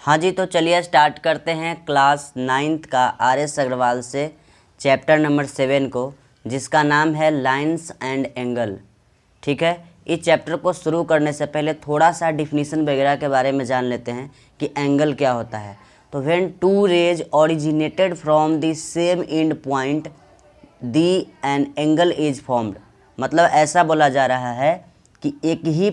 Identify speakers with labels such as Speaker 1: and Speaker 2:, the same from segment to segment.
Speaker 1: हाँ जी, तो चलिए स्टार्ट करते हैं क्लास 9th का आर.एस. अग्रवाल से चैप्टर नंबर 7 को, जिसका नाम है लाइन्स एंड एंगल। ठीक है, इस चैप्टर को शुरू करने से पहले थोड़ा सा डिफिनीसन वगैरह के बारे में जान लेते हैं कि एंगल क्या होता है। तो when two rays originated from the same end point the an angle is formed. मतलब ऐसा बोला जा रहा है कि एक ही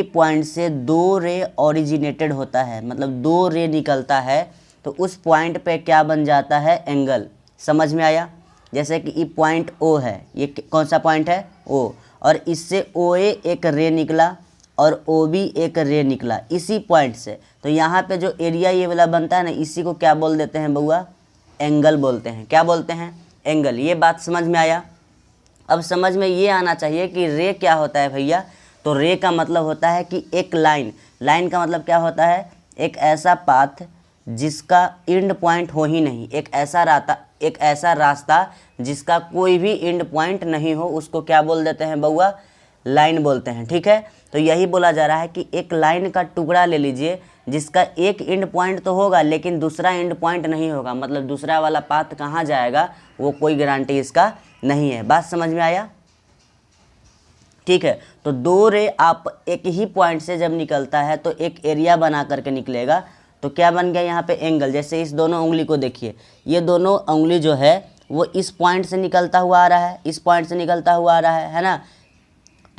Speaker 1: पॉइंट से दो रे ओरिजिनेटेड होता है, मतलब दो रे निकलता है, तो उस पॉइंट पे क्या बन जाता है, एंगल। समझ में आया? जैसे कि ये पॉइंट ओ है, ये कौन सा पॉइंट है, ओ, और इससे ओ ए एक रे निकला और ओ बी एक रे निकला इसी पॉइंट से। तो यहाँ पे जो एरिया ये वाला बनता है ना, इसी को क्या बोल देते हैं बउआ, एंगल बोलते हैं। क्या बोलते हैं, एंगल। ये बात समझ में आया? अब समझ में ये आना चाहिए कि रे क्या होता है भैया। तो रे का मतलब होता है कि एक लाइन का मतलब क्या होता है, एक ऐसा पाथ जिसका एंड पॉइंट हो ही नहीं, एक ऐसा रास्ता जिसका कोई भी एंड पॉइंट नहीं हो, उसको क्या बोल देते हैं बउआ, लाइन बोलते हैं। ठीक है, तो यही बोला जा रहा है कि एक लाइन का टुकड़ा ले लीजिए जिसका एक एंड पॉइंट तो होगा लेकिन दूसरा एंड पॉइंट नहीं होगा, मतलब दूसरा वाला पाथ कहाँ जाएगा वो कोई गारंटी इसका नहीं है। बात समझ में आया? ठीक है, तो दो रे आप एक ही पॉइंट से जब निकलता है तो एक एरिया बना करके निकलेगा, तो क्या बन गया यहाँ पे, एंगल। जैसे इस दोनों उंगली को देखिए, ये दोनों उंगली जो है वो इस पॉइंट से निकलता हुआ आ रहा है, इस पॉइंट से निकलता हुआ आ रहा है ना।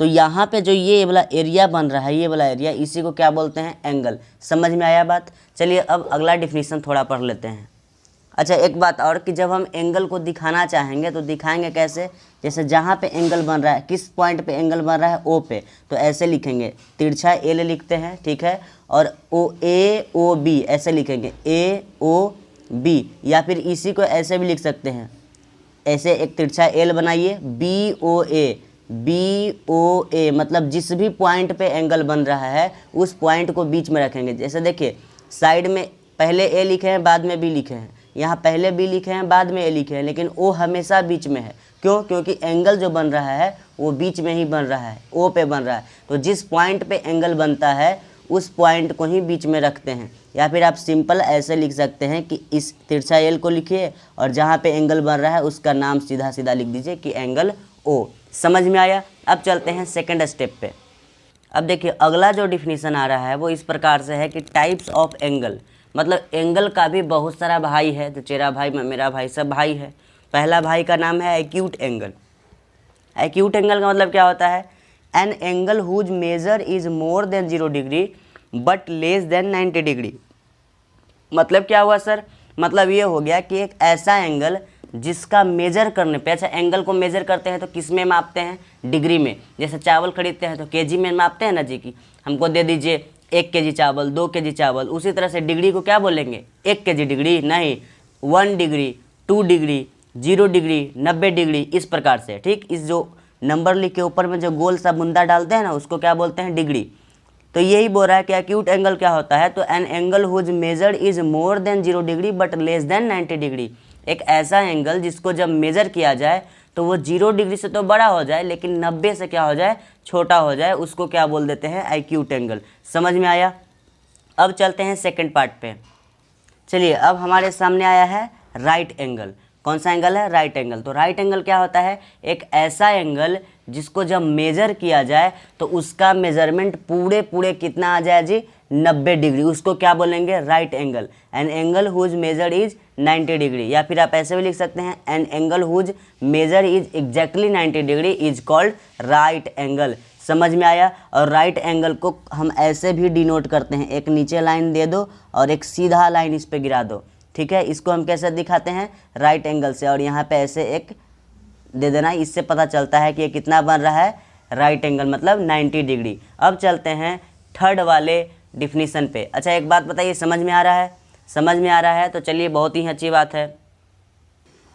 Speaker 1: तो यहाँ पे जो ये वाला एरिया बन रहा है, ये वाला एरिया, इसी को क्या बोलते हैं, एंगल। समझ में आया बात? चलिए अब अगला डिफिनीसन थोड़ा पढ़ लेते हैं। अच्छा, एक बात और कि जब हम एंगल को दिखाना चाहेंगे तो दिखाएंगे कैसे। जैसे जहाँ पे एंगल बन रहा है, किस पॉइंट पे एंगल बन रहा है, ओ पे, तो ऐसे लिखेंगे, तिरछा एल लिखते हैं। ठीक है, और ओ ए ओ बी ऐसे लिखेंगे, ए ओ बी, या फिर इसी को ऐसे भी लिख सकते हैं, ऐसे एक तिरछा एल बनाइए, बी ओ ए, मतलब जिस भी पॉइंट पे एंगल बन रहा है उस पॉइंट को बीच में रखेंगे। जैसे देखिए, साइड में पहले ए लिखे हैं बाद में बी लिखे हैं, यहाँ पहले बी लिखे हैं बाद में ए लिखे हैं, लेकिन ओ हमेशा बीच में है। क्यों? क्योंकि एंगल जो बन रहा है वो बीच में ही बन रहा है, ओ पे बन रहा है। तो जिस पॉइंट पे एंगल बनता है उस पॉइंट को ही बीच में रखते हैं। या फिर आप सिंपल ऐसे लिख सकते हैं कि इस तिरछा एल को लिखिए और जहाँ पे एंगल बन रहा है उसका नाम सीधा सीधा लिख दीजिए कि एंगल ओ। समझ में आया? अब चलते हैं सेकेंड स्टेप पे। अब देखिए, अगला जो डिफिनीसन आ रहा है वो इस प्रकार से है कि टाइप्स ऑफ एंगल। मतलब एंगल का भी बहुत सारा भाई है, तो तेरा भाई मेरा भाई सब भाई है। पहला भाई का नाम है एक्यूट एंगल। एक्यूट एंगल का मतलब क्या होता है, an angle whose measure is more than 0 degree but less than 90 degree. मतलब क्या हुआ सर? मतलब ये हो गया कि एक ऐसा एंगल जिसका मेजर करने पे, अच्छा एंगल को मेजर करते हैं तो किस में मापते हैं, डिग्री में। जैसे चावल खरीदते हैं तो केजी में मापते हैं ना जी, की हमको दे दीजिए 1 केजी चावल, 2 केजी चावल। उसी तरह से डिग्री को क्या बोलेंगे, 1 केजी डिग्री नहीं, 1 डिग्री, 2 डिग्री, 0 डिग्री, 90 डिग्री, इस प्रकार से। ठीक, इस जो नंबर लिख के ऊपर में जो गोल सा बुंदा डालते हैं ना, उसको क्या बोलते हैं, डिग्री। तो यही बोल रहा है कि एक्यूट एंगल क्या होता है, तो an angle whose measured is more than 0 degree but less than 90 degree. एक ऐसा एंगल जिसको जब मेजर किया जाए तो वो 0 डिग्री से तो बड़ा हो जाए लेकिन 90 से क्या हो जाए, छोटा हो जाए, उसको क्या बोल देते हैं, एक्यूट एंगल। समझ में आया? अब चलते हैं सेकंड पार्ट पे। चलिए, अब हमारे सामने आया है राइट एंगल। कौन सा एंगल है, राइट एंगल। तो राइट एंगल क्या होता है, एक ऐसा एंगल जिसको जब मेजर किया जाए तो उसका मेजरमेंट पूरे कितना आ जाए जी, 90 डिग्री, उसको क्या बोलेंगे, right angle. An angle whose measure is 90 degree, या फिर आप ऐसे भी लिख सकते हैं, an angle whose measure is exactly 90 degree is called right angle. समझ में आया? और राइट एंगल को हम ऐसे भी डिनोट करते हैं, एक नीचे लाइन दे दो और एक सीधा लाइन इस पे गिरा दो। ठीक है, इसको हम कैसे दिखाते हैं, राइट एंगल से, और यहाँ पे ऐसे एक दे देना, इससे पता चलता है कि ये कितना बन रहा है, राइट एंगल, मतलब 90 डिग्री। अब चलते हैं थर्ड वाले डिफिनीसन पे। अच्छा, एक बात बताइए, समझ में आ रहा है? समझ में आ रहा है तो चलिए, बहुत ही अच्छी बात है।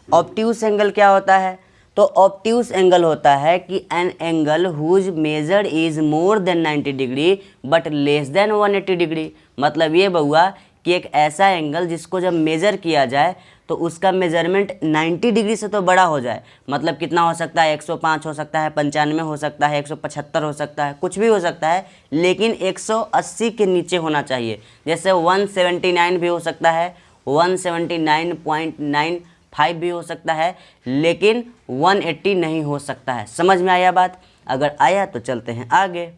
Speaker 1: ऑब्ट्यूस एंगल क्या होता है? तो ऑब्ट्यूस एंगल होता है कि an angle whose measure is more than 90 degree but less than 180 degree. मतलब ये बउआ कि एक ऐसा एंगल जिसको जब मेज़र किया जाए तो उसका मेजरमेंट 90 डिग्री से तो बड़ा हो जाए। मतलब कितना हो सकता है, 105 हो सकता है, 95 हो सकता है, 175 हो सकता है, कुछ भी हो सकता है, लेकिन 180 के नीचे होना चाहिए। जैसे 179 भी हो सकता है, 179.95 भी हो सकता है, लेकिन 180 नहीं हो सकता है। समझ में आया बात? अगर आया तो चलते हैं आगे।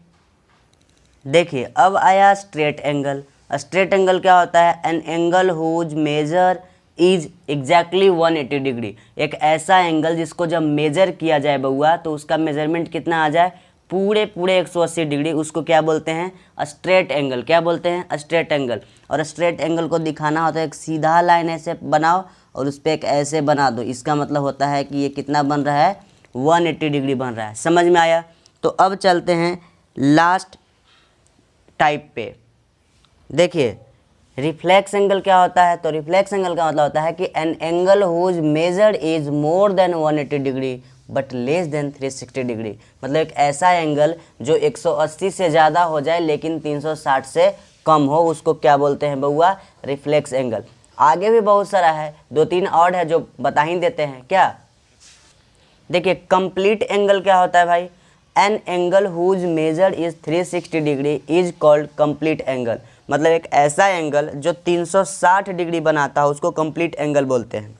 Speaker 1: देखिए अब आया स्ट्रेट एंगल। स्ट्रेट एंगल क्या होता है? An angle whose measure is exactly 180 degree. एक ऐसा एंगल जिसको जब मेजर किया जाए बउआ तो उसका मेजरमेंट कितना आ जाए? पूरे 180 डिग्री। उसको क्या बोलते हैं? Straight angle. क्या बोलते हैं? Straight angle. और स्ट्रेट एंगल को दिखाना होता है, एक सीधा लाइन ऐसे बनाओ और उस पर एक ऐसे बना दो। इसका मतलब होता है कि ये कितना बन रहा है? 180 डिग्री बन रहा है। समझ में आया? तो अब चलते हैं लास्ट टाइप पे। देखिए रिफ्लेक्स एंगल क्या होता है? तो रिफ्लेक्स एंगल का मतलब होता है कि an angle whose measured is more than 180 degree but less than 360 degree. मतलब एक ऐसा एंगल जो 180 से ज़्यादा हो जाए लेकिन 360 से कम हो, उसको क्या बोलते हैं बउआ? Reflex angle. आगे भी बहुत सारा है, 2-3 और है जो बता ही देते हैं। क्या? देखिए कंप्लीट एंगल क्या होता है भाई? An angle whose measure is 360 degree is called complete angle. मतलब एक ऐसा एंगल जो 360 डिग्री बनाता है उसको कंप्लीट एंगल बोलते हैं।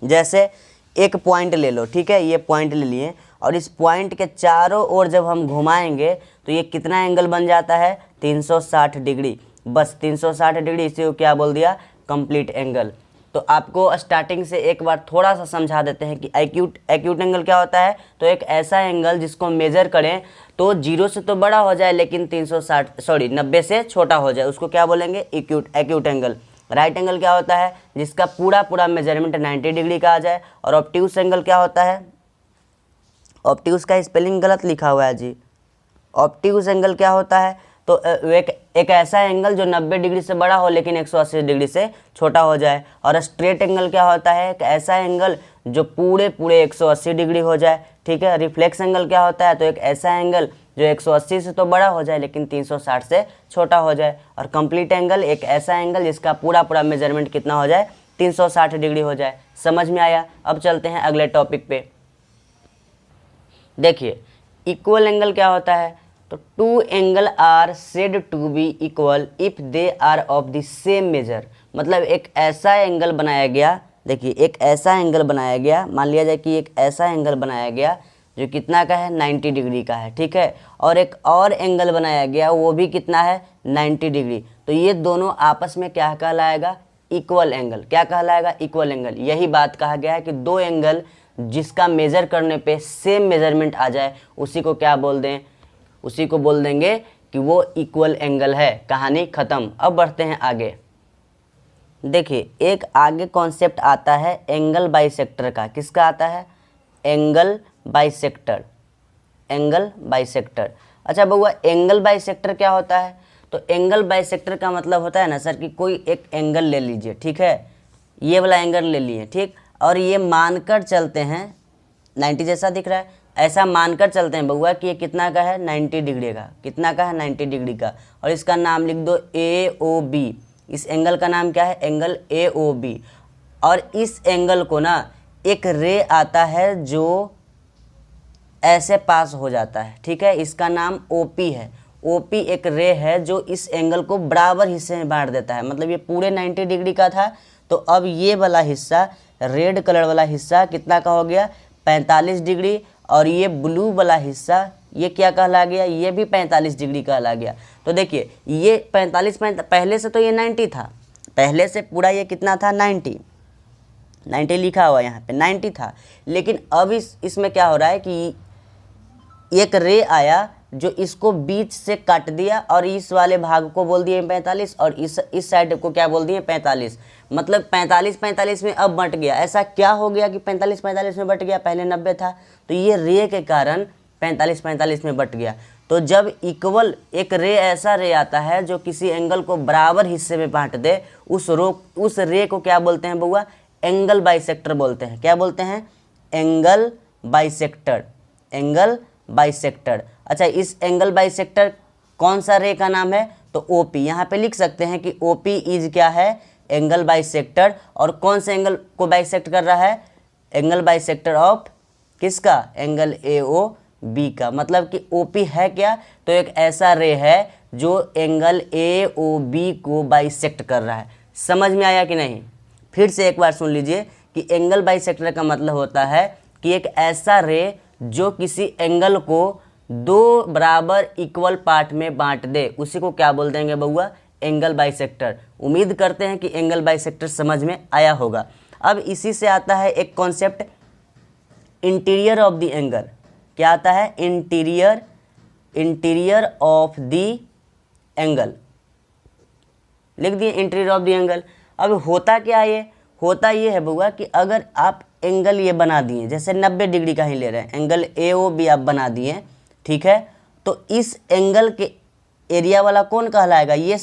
Speaker 1: जैसे एक पॉइंट ले लो, ठीक है, ये पॉइंट ले लिए और इस पॉइंट के चारों ओर जब हम घुमाएंगे तो ये कितना एंगल बन जाता है? 360 डिग्री। बस 360 डिग्री, इसी को क्या बोल दिया? Complete angle. तो आपको स्टार्टिंग से एक बार थोड़ा सा समझा देते हैं कि एक्यूट एंगल क्या होता है। तो एक ऐसा एंगल जिसको मेजर करें तो 0 से तो बड़ा हो जाए लेकिन 90 से छोटा हो जाए, उसको क्या बोलेंगे? Acute angle. राइट एंगल क्या होता है? जिसका पूरा मेजरमेंट 90 डिग्री का आ जाए। और ऑब्ट्यूस एंगल क्या होता है? ऑब्ट्यूस का स्पेलिंग गलत लिखा हुआ है जी। ऑब्ट्यूस एंगल क्या होता है? तो एक ऐसा एंगल जो 90 डिग्री से बड़ा हो लेकिन 180 डिग्री से छोटा हो जाए। और स्ट्रेट एंगल क्या होता है? एक ऐसा एंगल जो पूरे 180 डिग्री हो जाए। ठीक है। रिफ्लेक्स एंगल क्या होता है? तो एक ऐसा एंगल जो 180 से तो बड़ा हो जाए लेकिन 360 से छोटा हो जाए। और कंप्लीट एंगल एक ऐसा एंगल जिसका पूरा मेजरमेंट कितना हो जाए? 360 डिग्री हो जाए। समझ में आया? अब चलते हैं अगले टॉपिक पे। देखिए इक्वल एंगल क्या होता है? तो two angle are said to be equal if they are of the same measure. मतलब एक ऐसा एंगल बनाया गया, देखिए एक ऐसा एंगल बनाया गया, मान लिया जाए कि एक ऐसा एंगल बनाया गया जो कितना का है? 90 डिग्री का है। ठीक है। और एक और एंगल बनाया गया वो भी कितना है? 90 डिग्री। तो ये दोनों आपस में क्या कहलाएगा? Equal angle. क्या कहलाएगा? Equal angle. यही बात कहा गया है कि दो एंगल जिसका मेजर करने पे सेम मेजरमेंट आ जाए उसी को क्या बोल दें? उसी को बोल देंगे कि वो इक्वल एंगल है। कहानी खत्म। अब बढ़ते हैं आगे। देखिए एक आगे कॉन्सेप्ट आता है एंगल बाइसेक्टर का। किसका आता है? Angle bisector. Angle bisector. अच्छा बउआ एंगल बाइसेक्टर क्या होता है? तो एंगल बाइसेक्टर का मतलब होता है ना सर कि कोई एक एंगल ले लीजिए, ठीक है, ये वाला एंगल ले लिए, ठीक, और ये मानकर चलते हैं 90 जैसा दिख रहा है, ऐसा मानकर चलते हैं बउआ कि ये कितना का है? 90 डिग्री का। कितना का है? 90 डिग्री का। और इसका नाम लिख दो AOB। इस एंगल का नाम क्या है? Angle AOB। और इस एंगल को ना एक रे आता है जो ऐसे पास हो जाता है, ठीक है, इसका नाम OP है। OP एक रे है जो इस एंगल को बराबर हिस्से में बांट देता है। मतलब ये पूरे 90 डिग्री का था तो अब ये वाला हिस्सा, रेड कलर वाला हिस्सा कितना का हो गया? 45 डिग्री। और ये ब्लू वाला हिस्सा ये क्या कहला गया? ये भी 45 डिग्री कहला गया। तो देखिए ये 45 पहले से तो ये 90 था, पहले से पूरा ये कितना था? 90 लिखा हुआ यहाँ पे 90 था। लेकिन अब इसमें क्या हो रहा है कि एक रे आया जो इसको बीच से काट दिया और इस वाले भाग को बोल दिए 45 और इस साइड को क्या बोल दिए? 45। मतलब 45 में अब बंट गया। ऐसा क्या हो गया कि 45 में बंट गया? पहले 90 था। तो ये रे के कारण 45 में बंट गया। तो जब इक्वल एक रे ऐसा रे आता है जो किसी एंगल को बराबर हिस्से में बांट दे, उस रे को क्या बोलते हैं बउआ? एंगल बाइसेक्टर बोलते हैं। क्या बोलते हैं? Angle bisector. Angle bisector. अच्छा इस एंगल बाइसेक्टर कौन सा रे का नाम है? तो OP। यहाँ पे लिख सकते हैं कि OP इज क्या है? Angle bisector. और कौन से एंगल को बाइसेक्ट कर रहा है? एंगल बाइसेक्टर ऑफ किसका? एंगल AOB का। मतलब कि OP है क्या? तो एक ऐसा रे है जो एंगल AOB को बाइसेक्ट कर रहा है। समझ में आया कि नहीं? फिर से एक बार सुन लीजिए कि एंगल बाइसेक्टर का मतलब होता है कि एक ऐसा रे जो किसी एंगल को दो बराबर इक्वल पार्ट में बांट दे, उसी को क्या बोल देंगे बउआ? Angle bisector. उम्मीद करते हैं कि एंगल बाइसेक्टर समझ में आया होगा। अब इसी से आता है एक concept, interior of the angle. क्या आता है? Interior of the angle. लिख दिए इंटीरियर ऑफ द एंगल। अब होता क्या है? ये होता ये है बउआ कि अगर आप एंगल ये बना दिए, जैसे 90 डिग्री का ही ले रहे हैं, एंगल AOB आप बना दिए, ठीक है, तो इस एंगल के एरिया वाला कौन कहलाएगा? ये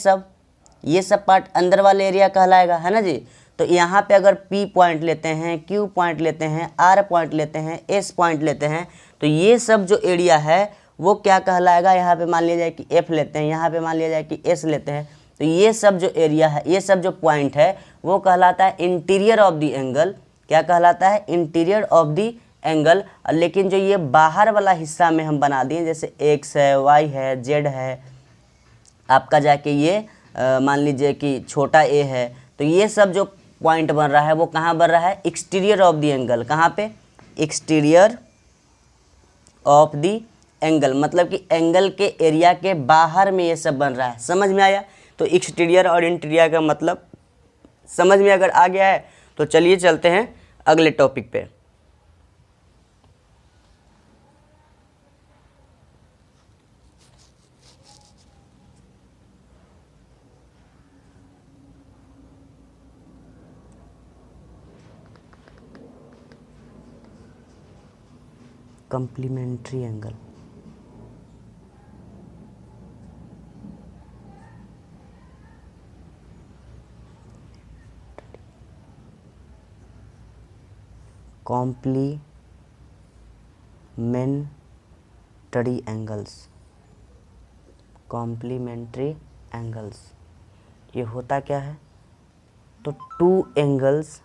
Speaker 1: सब पार्ट अंदर वाले एरिया कहलाएगा, है ना जी। तो यहाँ पे अगर P पॉइंट लेते हैं, Q पॉइंट लेते हैं, R पॉइंट लेते हैं, S पॉइंट लेते हैं, तो ये सब जो एरिया है वो क्या कहलाएगा? यहाँ पे मान लिया जाए कि F लेते हैं, यहाँ पे मान लिया जाए कि S लेते हैं, तो ये सब जो एरिया है, ये सब जो पॉइंट है वो कहलाता है इंटीरियर ऑफ द एंगल। क्या कहलाता है? Interior of the angle. लेकिन जो ये बाहर वाला हिस्सा में हम बना दिए, जैसे X है, Y है, Z है, आपका जाके ये मान लीजिए कि छोटा a है, तो ये सब जो पॉइंट बन रहा है वो कहाँ बन रहा है? Exterior of the angle. कहाँ पे? Exterior of the angle. मतलब कि एंगल के एरिया के बाहर में ये सब बन रहा है। समझ में आया? तो एक्सटीरियर और इंटीरियर का मतलब समझ में अगर आ गया है तो चलिए चलते हैं अगले टॉपिक पे। Complementary angle. Complementary angles. Complementary angles ये होता क्या है? तो two angles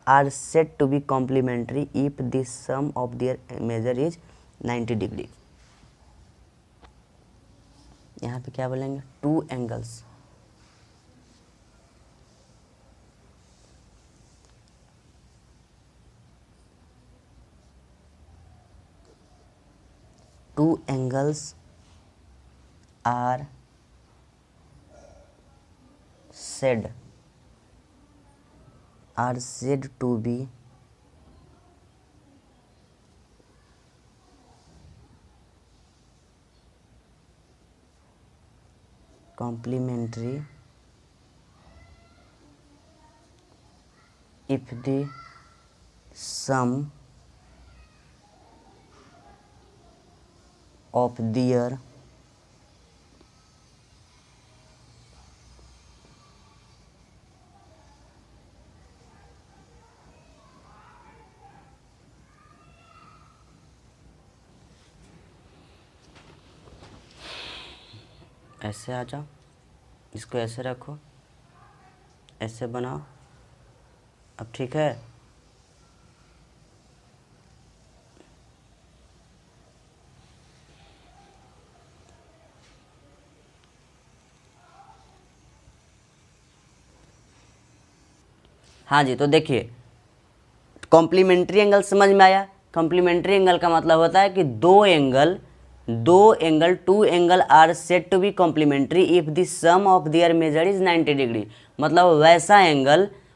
Speaker 1: are said to be complementary if the sum of their measure is 90 degree। यहाँ पे क्या बोलेंगे? To angles are said to be complementary if the sum of their ऐसे आ जाओ, इसको ऐसे रखो, ऐसे बनाओ। अब ठीक है? हाँ जी, तो देखिए कॉम्प्लीमेंट्री एंगल समझ में आया। कॉम्प्लीमेंट्री एंगल का मतलब होता है कि two angle are said to be complementary if the sum of their measure is 90 degree. मतलब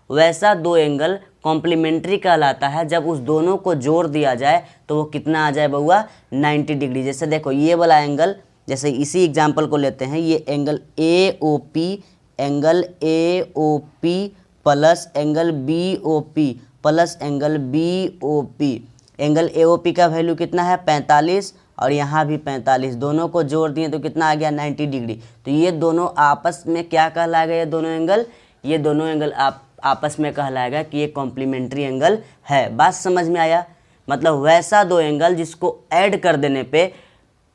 Speaker 1: वैसा दो एंगल कॉम्प्लीमेंट्री कहलाता है जब उस दोनों को जोड़ दिया जाए तो वो कितना आ जाए बउआ? 90 डिग्री। जैसे देखो ये वाला एंगल, जैसे इसी एग्जाम्पल को लेते हैं, ये angle AOP plus angle BOP plus angle BOP। Angle AOP का वैल्यू कितना है? 45, और यहाँ भी 45। दोनों को जोड़ दिए तो कितना आ गया? 90 डिग्री। तो ये दोनों आपस में क्या कहलाएगा? ये दोनों एंगल आपस में कहलाएगा कि ये कॉम्प्लीमेंट्री एंगल है। बात समझ में आया? मतलब वैसा दो एंगल जिसको ऐड कर देने पे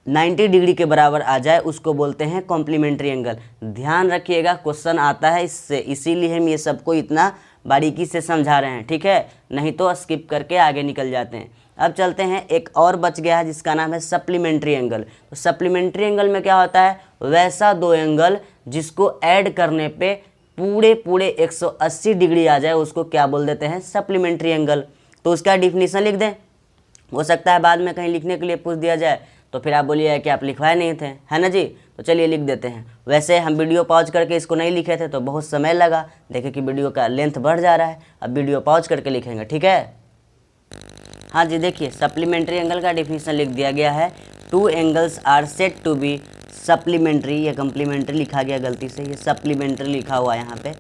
Speaker 1: 90 डिग्री के बराबर आ जाए उसको बोलते हैं कॉम्प्लीमेंट्री एंगल। ध्यान रखिएगा क्वेश्चन आता है इससे, इसीलिए हम ये सबको इतना बारीकी से समझा रहे हैं, ठीक है, नहीं तो स्किप करके आगे निकल जाते हैं। अब चलते हैं, एक और बच गया है जिसका नाम है सप्लीमेंट्री एंगल। तो सप्लीमेंट्री एंगल में क्या होता है, वैसा दो एंगल जिसको ऐड करने पे पूरे 180 डिग्री आ जाए उसको क्या बोल देते हैं, सप्लीमेंट्री एंगल। तो उसका डिफिनीशन लिख दें, हो सकता है बाद में कहीं लिखने के लिए पूछ दिया जाए तो फिर आप बोलिए कि आप लिखवाए नहीं थे, है ना जी। तो चलिए लिख देते हैं। वैसे हम वीडियो पॉज करके इसको नहीं लिखे थे तो बहुत समय लगा, देखें कि वीडियो का लेंथ बढ़ जा रहा है, अब वीडियो पॉज करके लिखेंगे, ठीक है। हाँ जी, देखिए सप्लीमेंट्री एंगल का डिफिनीशन लिख दिया गया है, two angles are said to be supplementary, ये कम्प्लीमेंट्री लिखा गया गलती से, ये सप्लीमेंट्री लिखा हुआ है यहाँ पे,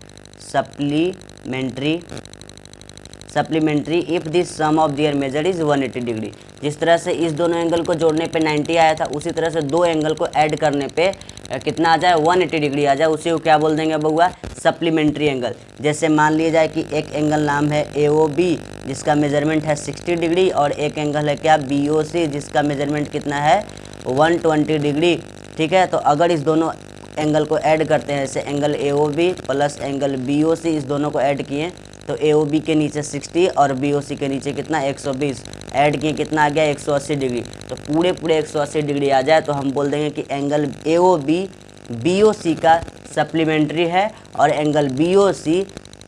Speaker 1: supplementary if this sum of their measure is 180 degree. जिस तरह से इस दोनों एंगल को जोड़ने पे 90 आया था, उसी तरह से दो एंगल को ऐड करने पे कितना आ जाए, 180 डिग्री आ जाए, उसी को क्या बोल देंगे बउआ, सप्लीमेंट्री एंगल। जैसे मान लिया जाए कि एक एंगल नाम है AOB जिसका मेजरमेंट है 60 डिग्री और एक एंगल है क्या, BOC जिसका मेजरमेंट कितना है, 120 डिग्री, ठीक है। तो अगर इस दोनों एंगल को ऐड करते हैं, जैसे angle AOB plus angle BOC, इस दोनों को ऐड किए तो AOB के नीचे 60 और BOC के नीचे कितना, 120, ऐड किए कितना आ गया, 180 डिग्री। तो पूरे 180 डिग्री आ जाए तो हम बोल देंगे कि एंगल AOB BOC का सप्लीमेंट्री है और एंगल BOC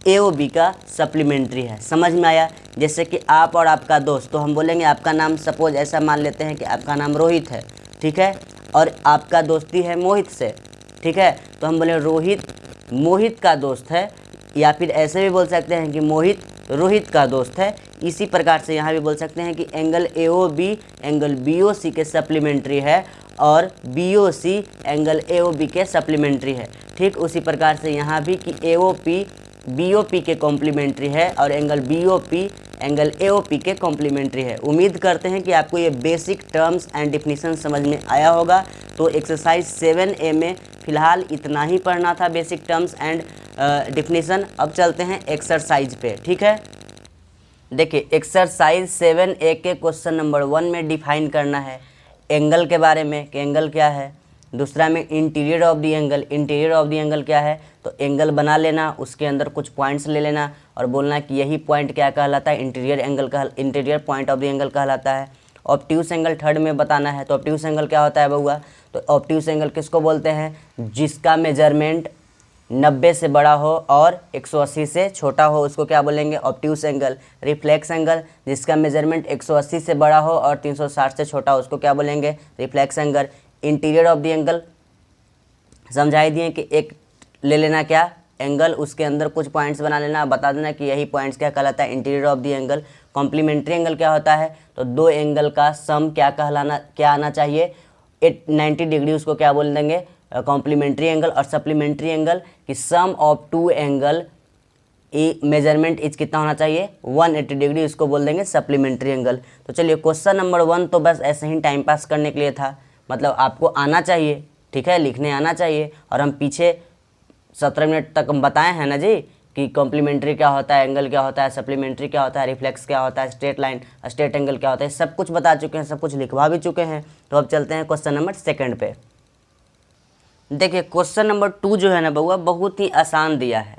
Speaker 1: AOB का सप्लीमेंट्री है। समझ में आया। जैसे कि आप और आपका दोस्त, तो हम बोलेंगे आपका नाम, सपोज ऐसा मान लेते हैं कि आपका नाम रोहित है, ठीक है, और आपका दोस्ती है मोहित से, ठीक है, तो हम बोले रोहित मोहित का दोस्त है, या फिर ऐसे भी बोल सकते हैं कि मोहित रोहित का दोस्त है। इसी प्रकार से यहाँ भी बोल सकते हैं कि एंगल AOB एंगल BOC के सप्लीमेंट्री है और BOC एंगल AOB के सप्लीमेंट्री है। ठीक उसी प्रकार से यहाँ भी कि AOP BOP के कॉम्प्लीमेंट्री है और एंगल BOP एंगल AOP के कॉम्प्लीमेंट्री है। उम्मीद करते हैं कि आपको ये बेसिक टर्म्स एंड डिफिनीशन समझ में आया होगा। तो एक्सरसाइज 7A में फ़िलहाल इतना ही पढ़ना था, बेसिक टर्म्स एंड डिफिनीशन। अब चलते हैं एक्सरसाइज पे, ठीक है। देखिए एक्सरसाइज 7A के क्वेश्चन नंबर 1 में डिफाइन करना है एंगल के बारे में कि एंगल क्या है। दूसरा में interior of the angle, interior of the angle क्या है, तो एंगल बना लेना, उसके अंदर कुछ पॉइंट्स ले लेना और बोलना कि यही पॉइंट क्या कहलाता है, इंटीरियर एंगल का, interior point of the angle कहलाता है। ऑब्ट्यूस एंगल थर्ड में बताना है। तो ऑब्ट्यूस एंगल क्या होता है बउआ, तो ऑब्ट्यूस एंगल किसको बोलते हैं, जिसका मेजरमेंट 90 से बड़ा हो और 180 से छोटा हो, उसको क्या बोलेंगे, ऑब्ट्यूस एंगल। रिफ्लेक्स एंगल, जिसका मेजरमेंट 180 से बड़ा हो और 360 से छोटा हो, उसको क्या बोलेंगे, reflex angle. Interior of the angle समझाई दिए कि एक ले लेना क्या एंगल, उसके अंदर कुछ पॉइंट्स बना लेना, बता देना कि यही पॉइंट्स क्या कहलाता है, interior of the angle. Complementary angle क्या होता है, तो दो एंगल का सम क्या कहलाना, क्या आना चाहिए, 90 डिग्री, उसको क्या बोल देंगे, कॉम्प्लीमेंट्री एंगल। और सप्लीमेंट्री एंगल कि sum of two angle measurement is कितना होना चाहिए, 180 डिग्री, उसको बोल देंगे सप्लीमेंट्री एंगल। तो चलिए क्वेश्चन नंबर 1 तो बस ऐसे ही टाइम पास करने के लिए था, मतलब आपको आना चाहिए, ठीक है, लिखने आना चाहिए। और हम पीछे 17 मिनट तक हम बताए हैं ना जी कि कॉम्प्लीमेंट्री क्या होता है, एंगल क्या होता है, सप्लीमेंट्री क्या होता है, रिफ्लेक्स क्या होता है, स्ट्रेट लाइन स्ट्रेट एंगल क्या होता है, सब कुछ बता चुके हैं, सब कुछ लिखवा भी चुके हैं। तो अब चलते हैं क्वेश्चन नंबर 2 पे। देखिए क्वेश्चन नंबर 2 जो है ना बउआ, बहुत ही आसान दिया है।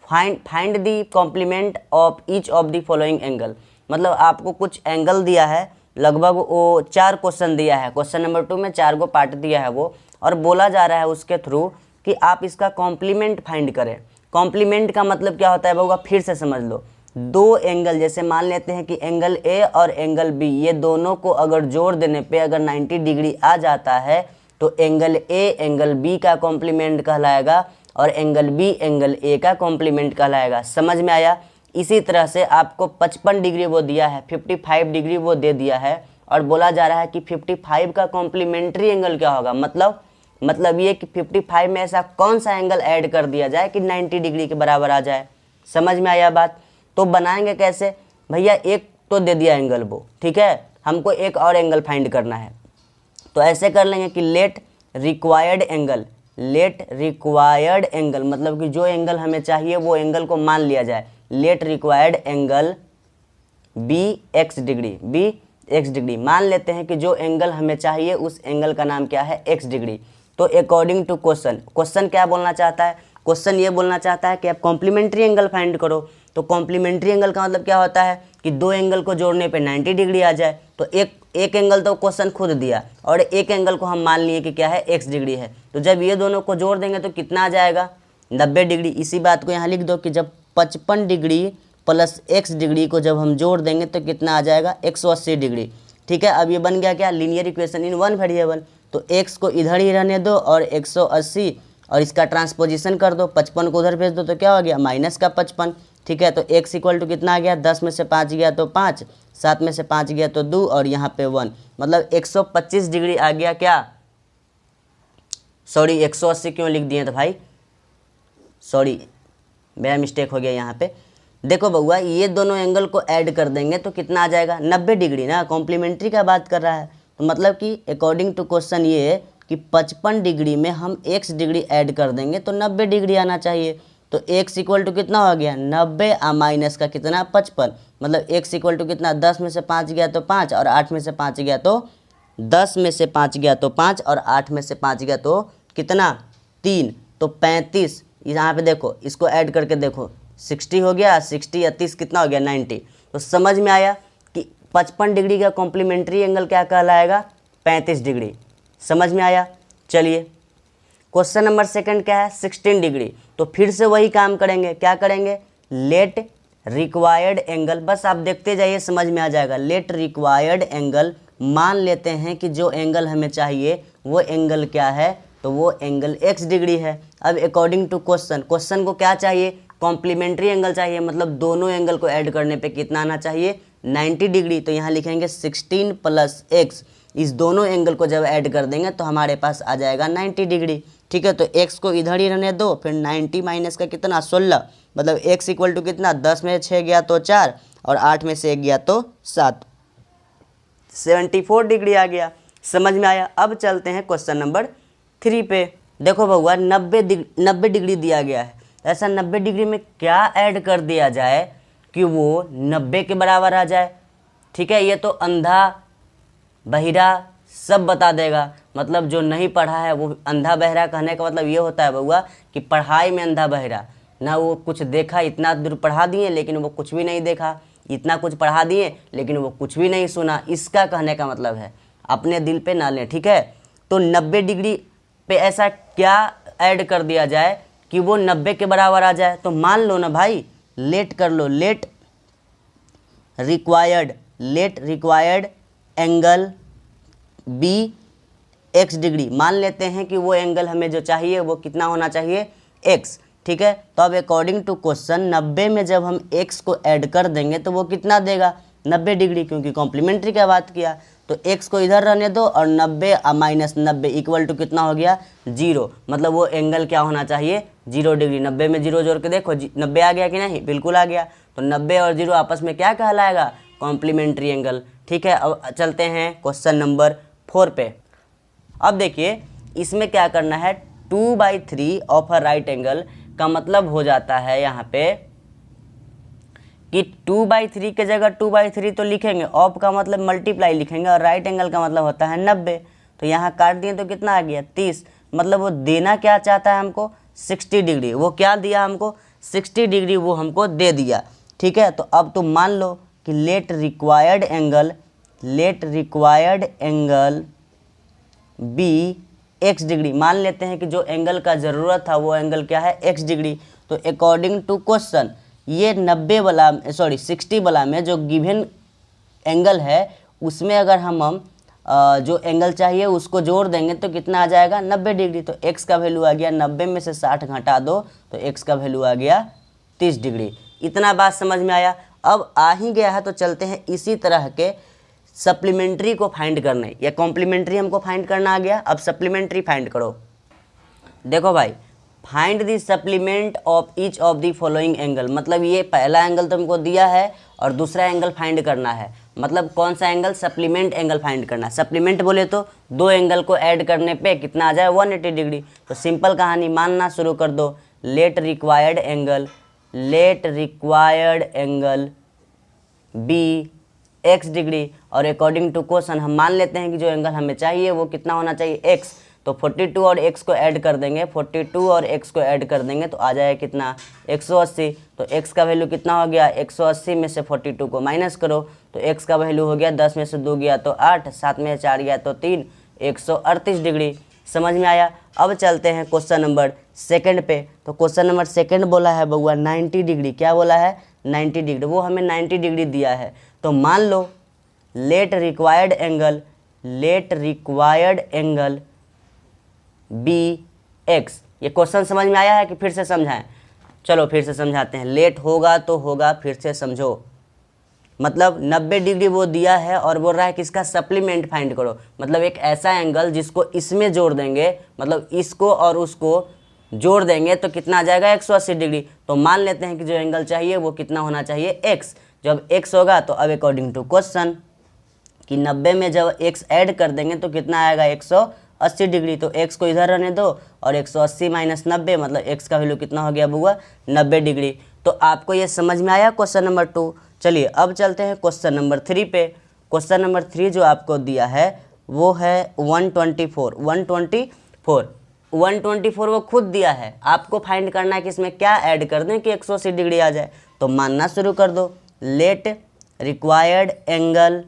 Speaker 1: Find the complement of each of the following angle, मतलब आपको कुछ एंगल दिया है, लगभग वो 4 क्वेश्चन दिया है। क्वेश्चन नंबर 2 में 4 पार्ट दिया है वो, और बोला जा रहा है उसके थ्रू कि आप इसका कॉम्प्लीमेंट फाइंड करें। कॉम्प्लीमेंट का मतलब क्या होता है बउआ, फिर से समझ लो। दो एंगल, जैसे मान लेते हैं कि एंगल A और एंगल B, ये दोनों को अगर जोड़ देने पे अगर 90 डिग्री आ जाता है तो एंगल A एंगल B का कॉम्प्लीमेंट कहलाएगा और एंगल B एंगल A का कॉम्प्लीमेंट कहलाएगा। समझ में आया। इसी तरह से आपको 55 डिग्री वो दिया है, 55 डिग्री वो दे दिया है, और बोला जा रहा है कि 55 का कॉम्प्लीमेंट्री एंगल क्या होगा। मतलब ये कि 55 में ऐसा कौन सा एंगल ऐड कर दिया जाए कि 90 डिग्री के बराबर आ जाए। समझ में आया बात। तो बनाएंगे कैसे भैया, एक तो दे दिया एंगल वो, ठीक है, हमको एक और एंगल फाइंड करना है। तो ऐसे कर लेंगे कि लेट रिक्वायर्ड एंगल, मतलब कि जो एंगल हमें चाहिए वो एंगल को मान लिया जाए। Let required angle be X X degree. मान लेते हैं कि जो एंगल हमें चाहिए उस एंगल का नाम क्या है, एक्स डिग्री। तो अकॉर्डिंग टू क्वेश्चन क्या बोलना चाहता है, क्वेश्चन ये बोलना चाहता है कि आप कॉम्प्लीमेंट्री एंगल फाइंड करो। तो कॉम्प्लीमेंट्री एंगल का मतलब क्या होता है कि दो एंगल को जोड़ने पे 90 डिग्री आ जाए। तो एक एंगल तो क्वेश्चन खुद दिया और एक एंगल को हम मान लिए कि क्या है, एक्स डिग्री है। तो जब ये दोनों को जोड़ देंगे तो कितना आ जाएगा, 90 डिग्री। इसी बात को यहाँ लिख दो कि जब 55 डिग्री प्लस एक्स डिग्री को जब हम जोड़ देंगे तो कितना आ जाएगा, 180 डिग्री। ठीक है, अब ये बन गया क्या, linear equation in one variable. तो एक्स को इधर ही रहने दो और 180 और इसका ट्रांसपोजिशन कर दो, 55 को उधर भेज दो तो क्या हो गया, माइनस का 55। ठीक है, तो x इक्वल टू कितना आ गया, 10 में से 5 गया तो 5, 7 में से 5 गया तो 2 और यहाँ पे 1, मतलब 125 डिग्री आ गया क्या, सॉरी 180 क्यों लिख दिए तो भाई, सॉरी मेरा मिस्टेक हो गया यहाँ पे। देखो बउआ, ये दोनों एंगल को ऐड कर देंगे तो कितना आ जाएगा, 90 डिग्री ना, कॉम्प्लीमेंट्री का बात कर रहा है। तो मतलब कि अकॉर्डिंग टू क्वेश्चन ये है कि 55 डिग्री में हम x डिग्री ऐड कर देंगे तो 90 डिग्री आना चाहिए। तो x इक्वल टू कितना हो गया, 90 माइनस का कितना, 55, मतलब x इक्वल टू कितना, 10 में से 5 गया तो 5 और 8 में से 5 गया तो 10 में से 5 गया तो 5 और 8 में से 5 गया तो कितना, 3, तो 35। यहाँ पे देखो इसको ऐड करके देखो, 60 हो गया, 60 या 30 कितना हो गया, 90। तो समझ में आया कि 55 डिग्री का कॉम्प्लीमेंट्री एंगल क्या कहलाएगा, 35 डिग्री। समझ में आया। चलिए क्वेश्चन नंबर सेकंड क्या है, 16 डिग्री। तो फिर से वही काम करेंगे, क्या करेंगे, लेट रिक्वायर्ड एंगल, बस आप देखते जाइए समझ में आ जाएगा। लेट रिक्वायर्ड एंगल, मान लेते हैं कि जो एंगल हमें चाहिए वो एंगल क्या है, तो वो एंगल x डिग्री है। अब अकॉर्डिंग टू क्वेश्चन को क्या चाहिए, कॉम्प्लीमेंट्री एंगल चाहिए, मतलब दोनों एंगल को ऐड करने पे कितना आना चाहिए, 90 डिग्री। तो यहाँ लिखेंगे 16 प्लस x, इस दोनों एंगल को जब ऐड कर देंगे तो हमारे पास आ जाएगा 90 डिग्री। ठीक है, तो x को इधर ही रहने दो, फिर 90 माइनस का कितना, 16, मतलब x इक्वल टू कितना, 10 में 6 गया तो 4 और 8 में से 1 गया तो 7, 74 डिग्री आ गया। समझ में आया। अब चलते हैं क्वेश्चन नंबर 3 पे। देखो बउआ, 90 डिग्री दिया गया है, ऐसा 90 डिग्री में क्या ऐड कर दिया जाए कि वो 90 के बराबर आ जाए। ठीक है, ये तो अंधा बहिरा सब बता देगा, मतलब जो नहीं पढ़ा है वो अंधा बहरा, कहने का मतलब ये होता है बउआ कि पढ़ाई में अंधा बहरा, ना वो कुछ देखा, इतना दूर पढ़ा दिए लेकिन वो कुछ भी नहीं देखा, इतना कुछ पढ़ा दिए लेकिन वो कुछ भी नहीं सुना, इसका कहने का मतलब है। अपने दिल पे ना लें, ठीक है। तो 90 डिग्री पे ऐसा क्या ऐड कर दिया जाए कि वो 90 के बराबर आ जाए। तो मान लो ना भाई, लेट कर लो, let required angle be x degree. मान लेते हैं कि वो एंगल हमें जो चाहिए वो कितना होना चाहिए, x। ठीक है, तो अब अकॉर्डिंग टू क्वेश्चन 90 में जब हम x को ऐड कर देंगे तो वो कितना देगा, 90 डिग्री, क्योंकि कॉम्प्लीमेंट्री का बात किया। तो x को इधर रहने दो और 90 माइनस 90 इक्वल टू कितना हो गया, 0, मतलब वो एंगल क्या होना चाहिए, 0 डिग्री। 90 में 0 जोड़ के देखो 90 आ गया कि नहीं, बिल्कुल आ गया। तो 90 और 0 आपस में क्या कहलाएगा, कॉम्प्लीमेंट्री एंगल। ठीक है, अब चलते हैं क्वेश्चन नंबर 4 पे। अब देखिए इसमें क्या करना है, 2/3 ऑफ अ राइट एंगल का मतलब हो जाता है यहाँ पे कि 2/3 के जगह 2/3 तो लिखेंगे, ऑफ का मतलब मल्टीप्लाई लिखेंगे और राइट एंगल का मतलब होता है 90। तो यहाँ काट दिए तो कितना आ गया, 30, मतलब वो देना क्या चाहता है हमको, 60 डिग्री। वो क्या दिया हमको, 60 डिग्री वो हमको दे दिया। ठीक है, तो अब तो मान लो कि let required angle be x degree. मान लेते हैं कि जो एंगल का ज़रूरत था वो एंगल क्या है, x डिग्री। तो अकॉर्डिंग टू क्वेश्चन ये 60 वाला में जो गिवन एंगल है उसमें अगर हम जो एंगल चाहिए उसको जोड़ देंगे तो कितना आ जाएगा, 90 डिग्री। तो x का वैल्यू आ गया 90 में से 60 घटा दो तो x का वैल्यू आ गया 30 डिग्री। इतना बात समझ में आया। अब आ ही गया है तो चलते हैं इसी तरह के सप्लीमेंट्री को फाइंड करने, या कॉम्प्लीमेंट्री हमको फाइंड करना आ गया, अब सप्लीमेंट्री फाइंड करो। देखो भाई, find the supplement of each of the following angle, मतलब ये पहला एंगल तुमको दिया है और दूसरा एंगल फाइंड करना है। मतलब कौन सा एंगल, सप्लीमेंट एंगल फाइंड करना है। सप्लीमेंट बोले तो दो एंगल को ऐड करने पे कितना आ जाए, 180 डिग्री। तो सिंपल कहानी मानना शुरू कर दो, let required angle be x degree. और अकॉर्डिंग टू क्वेश्चन हम मान लेते हैं कि जो एंगल हमें चाहिए वो कितना होना चाहिए x। तो 42 और x को ऐड कर देंगे, 42 और x को ऐड कर देंगे तो आ जाएगा कितना 180। तो x का वैल्यू कितना हो गया 180 में से 42 को माइनस करो तो x का वैल्यू हो गया 10 में से 2 गया तो 8, 7 में 4 गया तो 3, 138 डिग्री। समझ में आया। अब चलते हैं क्वेश्चन नंबर सेकंड पे। तो क्वेश्चन नंबर सेकंड बोला है बउआ 90 डिग्री। क्या बोला है 90 डिग्री। वो हमें 90 डिग्री दिया है। तो मान लो let required angle be x. ये क्वेश्चन समझ में आया है कि फिर से समझाएं। चलो फिर से समझाते हैं। लेट होगा तो होगा, फिर से समझो। मतलब 90 डिग्री वो दिया है और बोल रहा है कि इसका सप्लीमेंट फाइंड करो। मतलब एक ऐसा एंगल जिसको इसमें जोड़ देंगे, मतलब इसको और उसको जोड़ देंगे तो कितना आ जाएगा 180 डिग्री। तो मान लेते हैं कि जो एंगल चाहिए वो कितना होना चाहिए x। जब x होगा तो अब अकॉर्डिंग टू क्वेश्चन कि 90 में जब x ऐड कर देंगे तो कितना आएगा 180 डिग्री। तो x को इधर रहने दो और 180 माइनस 90 मतलब x का वैल्यू कितना हो गया बुआ 90 डिग्री। तो आपको ये समझ में आया क्वेश्चन नंबर 2। चलिए अब चलते हैं क्वेश्चन नंबर 3 पे। क्वेश्चन नंबर 3 जो आपको दिया है वो है 124 वो खुद दिया है। आपको फाइंड करना है कि इसमें क्या ऐड कर दें कि 180 डिग्री आ जाए। तो मानना शुरू कर दो। Let required angle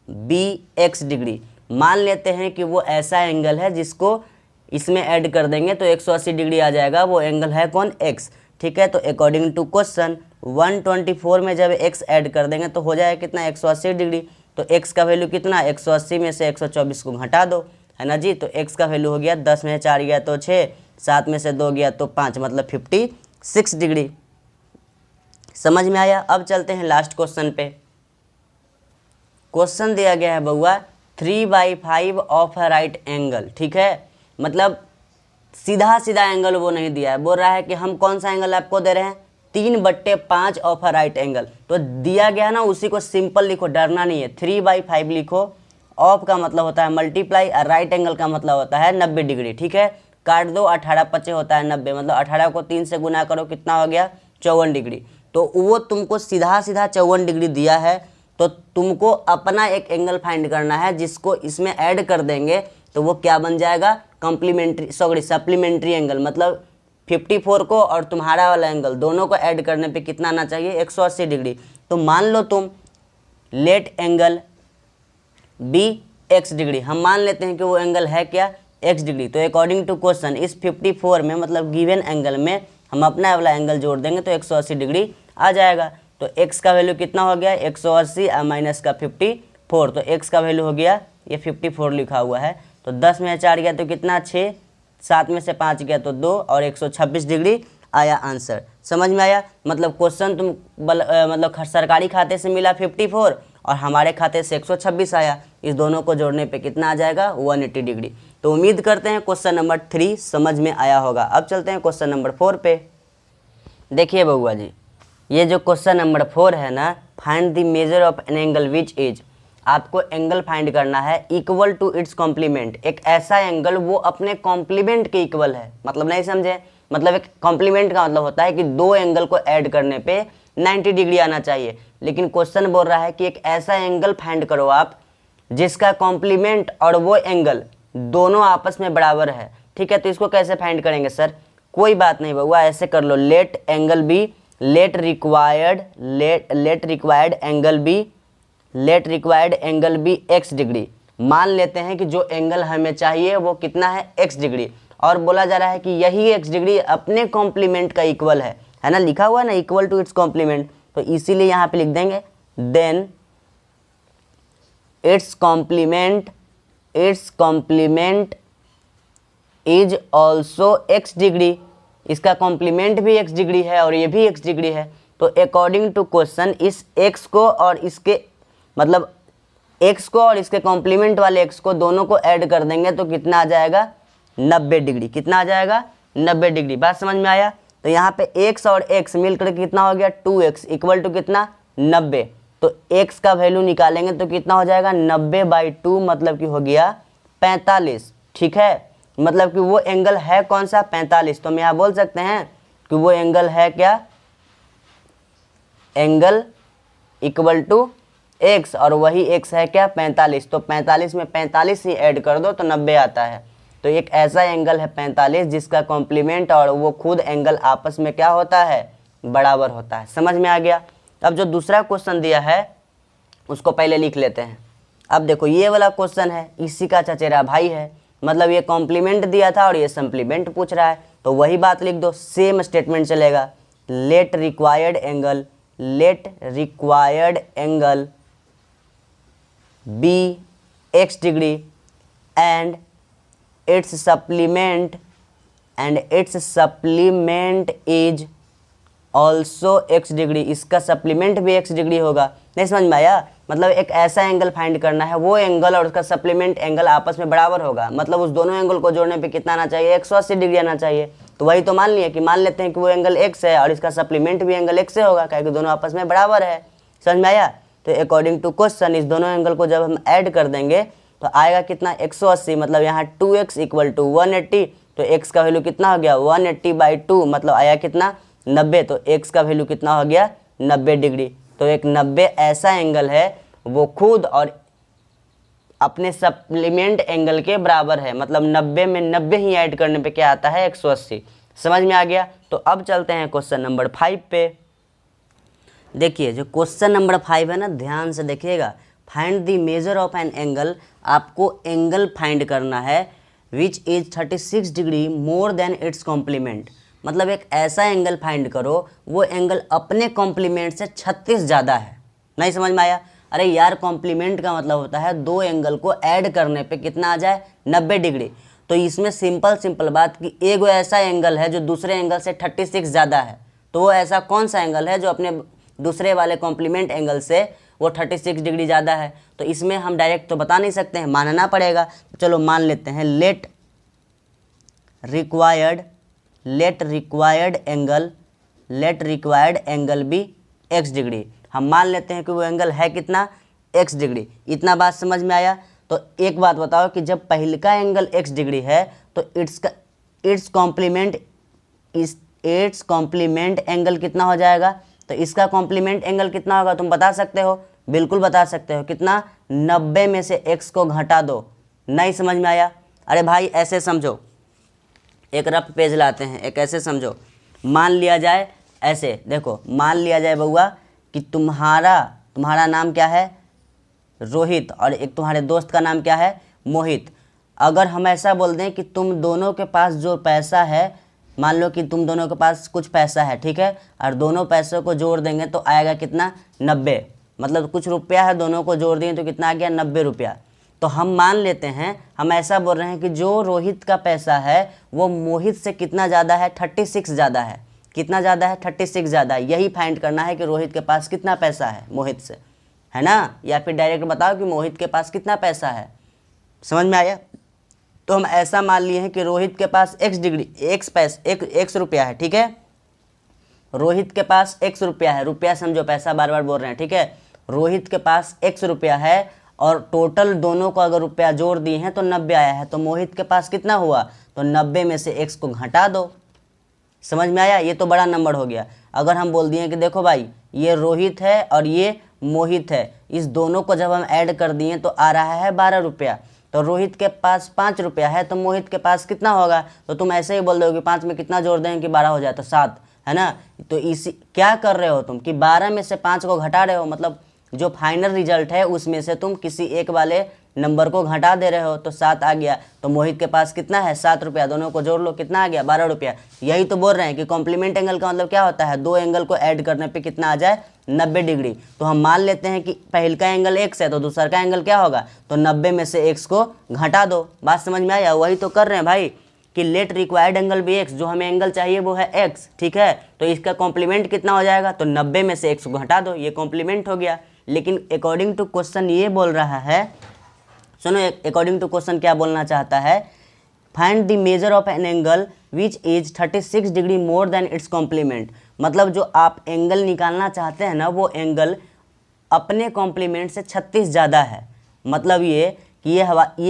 Speaker 1: be x degree. मान लेते हैं कि वो ऐसा एंगल है जिसको इसमें ऐड कर देंगे तो 180 डिग्री आ जाएगा। वो एंगल है कौन x। ठीक है। तो अकॉर्डिंग टू क्वेश्चन 124 में जब x ऐड कर देंगे तो हो जाएगा कितना 180 डिग्री। तो x का वैल्यू कितना 180 में से 124 को घटा दो, है ना जी। तो x का वैल्यू हो गया 10 में 4 गया तो 6, 7 में से 2 गया तो 5 मतलब 56 डिग्री। समझ में आया। अब चलते हैं लास्ट क्वेश्चन पे। क्वेश्चन दिया गया है बउआ 3/5 ऑफ अ राइट एंगल। ठीक है। मतलब सीधा सीधा एंगल वो नहीं दिया है। बोल रहा है कि हम कौन सा एंगल आपको दे रहे हैं 3/5 ऑफ अ राइट एंगल। तो दिया गया ना उसी को सिंपल लिखो, डरना नहीं है। 3/5 लिखो। ऑफ का मतलब होता है मल्टीप्लाई और राइट एंगल का मतलब होता है 90 डिग्री। ठीक है। काट दो 18 5 होता है 90, मतलब 18 को 3 से गुना करो कितना हो गया 54 डिग्री। तो वो तुमको सीधा सीधा 54 डिग्री दिया है। तो तुमको अपना एक एंगल फाइंड करना है जिसको इसमें ऐड कर देंगे तो वो क्या बन जाएगा सप्लीमेंट्री एंगल। मतलब 54 को और तुम्हारा वाला एंगल दोनों को ऐड करने पे कितना आना चाहिए 180 डिग्री। तो मान लो तुम let angle be x degree. हम मान लेते हैं कि वो एंगल है क्या x डिग्री। तो अकॉर्डिंग टू क्वेश्चन इस 54 में मतलब गिवन एंगल में हम अपना वाला एंगल जोड़ देंगे तो 180 डिग्री आ जाएगा। तो x का वैल्यू कितना हो गया 180 माइनस का 54। तो x का वैल्यू हो गया ये 54 लिखा हुआ है। तो 10 में 4 गया तो कितना 6, 7 में से 5 गया तो 2 और 126 डिग्री आया आंसर। समझ में आया। मतलब क्वेश्चन तुम मतलब सरकारी खाते से मिला 54 और हमारे खाते से 126 आया। इस दोनों को जोड़ने पे कितना आ जाएगा 180 डिग्री। तो उम्मीद करते हैं क्वेश्चन नंबर 3 समझ में आया होगा। अब चलते हैं क्वेश्चन नंबर 4 पे। देखिए बउआ जी, ये जो क्वेश्चन नंबर 4 है ना, find the measure of an angle which is. आपको एंगल फाइंड करना है इक्वल टू इट्स कॉम्प्लीमेंट। एक ऐसा एंगल वो अपने कॉम्प्लीमेंट के इक्वल है। मतलब नहीं समझे। मतलब एक कॉम्प्लीमेंट का मतलब होता है कि दो एंगल को ऐड करने पे 90 डिग्री आना चाहिए। लेकिन क्वेश्चन बोल रहा है कि एक ऐसा एंगल फाइंड करो आप जिसका कॉम्प्लीमेंट और वो एंगल दोनों आपस में बराबर है। ठीक है। तो इसको कैसे फाइंड करेंगे सर। कोई बात नहीं बउआ, ऐसे कर लो। Let required angle be x degree. मान लेते हैं कि जो एंगल हमें चाहिए वो कितना है x डिग्री। और बोला जा रहा है कि यही x डिग्री अपने कॉम्प्लीमेंट का इक्वल है ना। लिखा हुआ है ना इक्वल टू इट्स कॉम्प्लीमेंट। तो इसीलिए यहाँ पे लिख देंगे then its complement is also x degree. इसका कॉम्प्लीमेंट भी x डिग्री है और ये भी x डिग्री है। तो अकॉर्डिंग टू क्वेश्चन इस x को और इसके मतलब x को और इसके कॉम्प्लीमेंट वाले x को दोनों को ऐड कर देंगे तो कितना आ जाएगा 90 डिग्री। कितना आ जाएगा 90 डिग्री। बात समझ में आया। तो यहाँ पे x और x मिलकर कितना हो गया 2x इक्वल टू कितना 90। तो x का वैल्यू निकालेंगे तो कितना हो जाएगा 90/2 मतलब कि हो गया 45। ठीक है। मतलब कि वो एंगल है कौन सा 45। तो हम यहाँ बोल सकते हैं कि वो एंगल है क्या एंगल इक्वल टू x और वही x है क्या 45, तो 45 में 45 ही ऐड कर दो तो 90 आता है। तो एक ऐसा एंगल है 45 जिसका कॉम्प्लीमेंट और वो खुद एंगल आपस में क्या होता है, बराबर होता है। समझ में आ गया। अब जो दूसरा क्वेश्चन दिया है उसको पहले लिख लेते हैं। अब देखो ये वाला क्वेश्चन है, इसी का चचेरा भाई है, मतलब ये कॉम्प्लीमेंट दिया था और ये सप्लीमेंट पूछ रहा है, तो वही बात लिख दो, सेम स्टेटमेंट चलेगा। Let required angle be x degree and its supplement is also x degree. इसका सप्लीमेंट भी x डिग्री होगा। नहीं समझ में आया? मतलब एक ऐसा एंगल फाइंड करना है, वो एंगल और उसका सप्लीमेंट एंगल आपस में बराबर होगा, मतलब उस दोनों एंगल को जोड़ने पे कितना आना चाहिए, 180 डिग्री आना चाहिए। तो वही तो मान लिया कि मान लेते हैं कि वो एंगल x है और इसका सप्लीमेंट भी एंगल x से होगा, क्योंकि दोनों आपस में बराबर है। समझ में आया? तो अकॉर्डिंग टू क्वेश्चन इस दोनों एंगल को जब हम ऐड कर देंगे तो आएगा कितना, 180, मतलब यहाँ 2x इक्वल टू 180, तो x का वैल्यू कितना हो गया 180/2, मतलब आया कितना 90, तो x का वैल्यू कितना हो गया 90 डिग्री। तो एक 90 ऐसा एंगल है वो खुद और अपने सप्लीमेंट एंगल के बराबर है, मतलब 90 में 90 ही ऐड करने पे क्या आता है 180। समझ में आ गया। तो अब चलते हैं क्वेश्चन नंबर 5 पे। देखिए जो क्वेश्चन नंबर 5 है ना, ध्यान से देखिएगा। Find the measure of an angle, आपको एंगल फाइंड करना है which is 36 degree more than its complement. मतलब एक ऐसा एंगल फाइंड करो वो एंगल अपने कॉम्प्लीमेंट से 36 ज़्यादा है। नहीं समझ में आया? अरे यार कॉम्प्लीमेंट का मतलब होता है दो एंगल को ऐड करने पे कितना आ जाए 90 डिग्री। तो इसमें सिंपल बात कि एक ऐसा एंगल है जो दूसरे एंगल से 36 ज़्यादा है, तो वो ऐसा कौन सा एंगल है जो अपने दूसरे वाले कॉम्प्लीमेंट एंगल से वो 36 डिग्री ज़्यादा है। तो इसमें हम डायरेक्ट तो बता नहीं सकते हैं, मानना पड़ेगा। तो चलो मान लेते हैं let required angle be x degree. हम मान लेते हैं कि वो एंगल है कितना x डिग्री। इतना बात समझ में आया? तो एक बात बताओ कि जब पहले का एंगल x डिग्री है तो इट्स कॉम्प्लीमेंट एंगल कितना हो जाएगा, तो इसका कॉम्प्लीमेंट एंगल कितना होगा तुम बता सकते हो? बिल्कुल बता सकते हो। कितना? 90 में से x को घटा दो। नहीं समझ में आया? अरे भाई ऐसे समझो, एक रफ पेज लाते हैं, एक ऐसे समझो। मान लिया जाए ऐसे, देखो मान लिया जाए बउआ कि तुम्हारा नाम क्या है रोहित और एक तुम्हारे दोस्त का नाम क्या है मोहित। अगर हम ऐसा बोल दें कि तुम दोनों के पास जो पैसा है, मान लो कि तुम दोनों के पास कुछ पैसा है, ठीक है, और दोनों पैसों को जोड़ देंगे तो आएगा कितना 90, मतलब कुछ रुपया है दोनों को जोड़ दिए तो कितना आ गया 90 रुपया। तो हम मान लेते हैं, हम ऐसा बोल रहे हैं कि जो रोहित का पैसा है वो मोहित से कितना ज़्यादा है 36 ज़्यादा है। कितना ज़्यादा है 36 ज़्यादा। यही फाइंड करना है कि रोहित के पास कितना पैसा है मोहित से, है ना? या फिर डायरेक्ट बताओ कि मोहित के पास कितना पैसा है। समझ में आया? तो हम ऐसा मान लिए हैं कि रोहित के पास x रुपया है, ठीक है, रोहित के पास x रुपया है, रुपया समझो पैसा बार बार बोल रहे हैं, ठीक है। रोहित के पास x रुपया है और टोटल दोनों को अगर रुपया जोड़ दिए हैं तो 90 आया है, तो मोहित के पास कितना हुआ, तो 90 में से x को घटा दो। समझ में आया? ये तो बड़ा नंबर हो गया। अगर हम बोल दिए कि देखो भाई ये रोहित है और ये मोहित है, इस दोनों को जब हम ऐड कर दिए तो आ रहा है 12 रुपया। तो रोहित के पास 5 रुपया है तो मोहित के पास कितना होगा, तो तुम ऐसे ही बोल दोगे 5 में कितना जोड़ दें कि 12 हो जाए तो 7, है ना? तो इसी क्या कर रहे हो तुम कि 12 में से 5 को घटा रहे हो, मतलब जो फाइनल रिजल्ट है उसमें से तुम किसी एक वाले नंबर को घटा दे रहे हो, तो 7 आ गया। तो मोहित के पास कितना है 7 रुपया, दोनों को जोड़ लो कितना आ गया 12 रुपया। यही तो बोल रहे हैं कि कॉम्प्लीमेंट एंगल का मतलब क्या होता है, दो एंगल को ऐड करने पे कितना आ जाए 90 डिग्री। तो हम मान लेते हैं कि पहले का एंगल x है तो दूसरा का एंगल क्या होगा, तो 90 में से x को घटा दो। बात समझ में आया? वही तो कर रहे हैं भाई कि लेट रिक्वायर्ड एंगल भी x, जो हमें एंगल चाहिए वो है x, ठीक है। तो इसका कॉम्प्लीमेंट कितना हो जाएगा, तो 90 में से x को घटा दो, ये कॉम्प्लीमेंट हो गया। लेकिन अकॉर्डिंग टू क्वेश्चन ये बोल रहा है, सुनो अकॉर्डिंग टू क्वेश्चन क्या बोलना चाहता है, find the measure of an angle which is 36 degree more than its complement. मतलब जो आप एंगल निकालना चाहते हैं ना वो एंगल अपने कॉम्प्लीमेंट से 36 ज़्यादा है। मतलब ये कि ये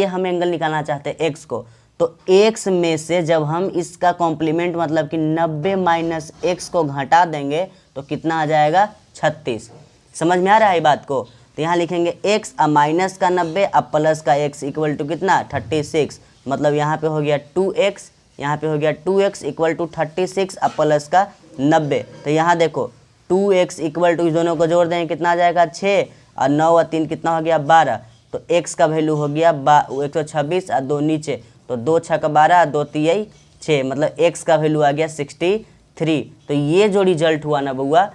Speaker 1: हम एंगल निकालना चाहते हैं x को, तो x में से जब हम इसका कॉम्प्लीमेंट मतलब कि 90 माइनस x को घटा देंगे तो कितना आ जाएगा 36। समझ में आ रहा है बात को? तो यहाँ लिखेंगे x अब माइनस का 90 अब प्लस का x इक्वल टू कितना 36, मतलब यहाँ पे हो गया 2x, यहाँ पे हो गया 2x इक्वल टू 36 अब प्लस का 90। तो यहाँ देखो 2x इक्वल टू इस दोनों को जोड़ देंगे कितना आ जाएगा 6 और 9 और 3 कितना हो गया 12। तो x का वैल्यू हो गया 126 और 2 नीचे, तो 2 6 का 12 2 3 6, मतलब x का वैल्यू आ गया 63। तो ये जो रिजल्ट हुआ ना बउआ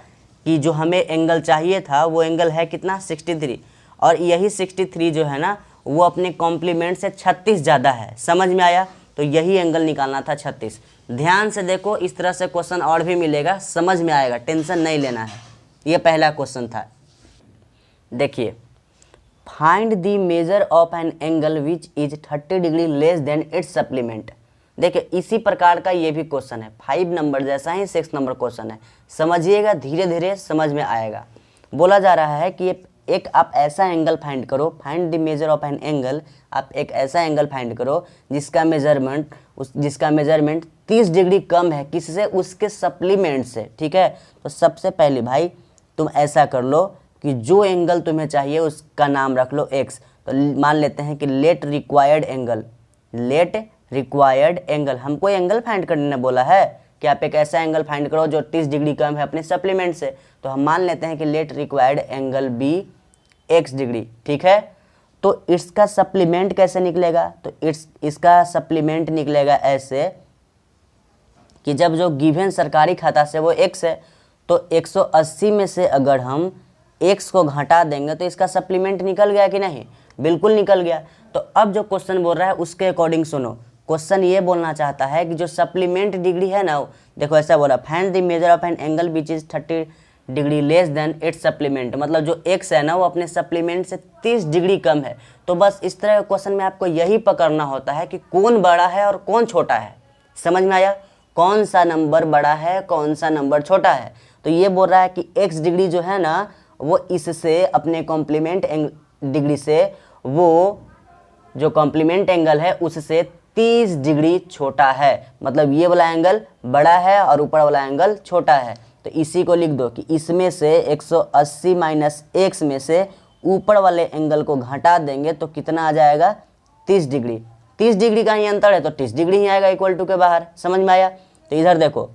Speaker 1: कि जो हमें एंगल चाहिए था वो एंगल है कितना 63, और यही 63 जो है ना वो अपने कॉम्प्लीमेंट से 36 ज़्यादा है। समझ में आया? तो यही एंगल निकालना था 36। ध्यान से देखो, इस तरह से क्वेश्चन और भी मिलेगा, समझ में आएगा, टेंशन नहीं लेना है। ये पहला क्वेश्चन था। देखिए, find the measure of an angle which is 30 degree less than it's supplement. देखिए इसी प्रकार का ये भी क्वेश्चन है, 5 नंबर जैसा ही 6 नंबर क्वेश्चन है। समझिएगा, धीरे धीरे समझ में आएगा। बोला जा रहा है कि एक आप ऐसा एंगल फाइंड करो, find the measure of an angle, आप एक ऐसा एंगल फाइंड करो जिसका मेजरमेंट 30 डिग्री कम है किससे, उसके सप्लीमेंट से। ठीक है, तो सबसे पहले भाई तुम ऐसा कर लो कि जो एंगल तुम्हें चाहिए उसका नाम रख लो x। तो मान लेते हैं कि लेट रिक्वायर्ड एंगल, हमको एंगल फाइंड करने ने बोला है कि आप एक ऐसा एंगल फाइंड करो जो 30 डिग्री कम है अपने सप्लीमेंट से। तो हम मान लेते हैं कि let required angle be x degree. ठीक है, तो इसका सप्लीमेंट कैसे निकलेगा? तो इसका सप्लीमेंट निकलेगा ऐसे कि जब जो गिवन सरकारी खाता से वो x है, तो 180 में से अगर हम x को घटा देंगे तो इसका सप्लीमेंट निकल गया कि नहीं? बिल्कुल निकल गया। तो अब जो क्वेश्चन बोल रहा है उसके अकॉर्डिंग सुनो। क्वेश्चन ये बोलना चाहता है कि जो सप्लीमेंट डिग्री है ना, देखो ऐसा बोला, find the measure of an angle which is 30 degree less than it's supplement, मतलब जो x है ना वो अपने सप्लीमेंट से 30 डिग्री कम है। तो बस इस तरह के क्वेश्चन में आपको यही पकड़ना होता है कि कौन बड़ा है और कौन छोटा है। समझ में आया? कौन सा नंबर बड़ा है, कौन सा नंबर छोटा है। तो ये बोल रहा है कि x डिग्री जो है ना वो इससे अपने कॉम्प्लीमेंट डिग्री से, वो जो कॉम्प्लीमेंट एंगल है उससे 30 डिग्री छोटा है, मतलब ये वाला एंगल बड़ा है और ऊपर वाला एंगल छोटा है। तो इसी को लिख दो कि इसमें से 180 माइनस x में से ऊपर वाले एंगल को घटा देंगे तो कितना आ जाएगा 30 डिग्री। 30 डिग्री का ही अंतर है तो 30 डिग्री ही आएगा इक्वल टू के बाहर। समझ में आया? तो इधर देखो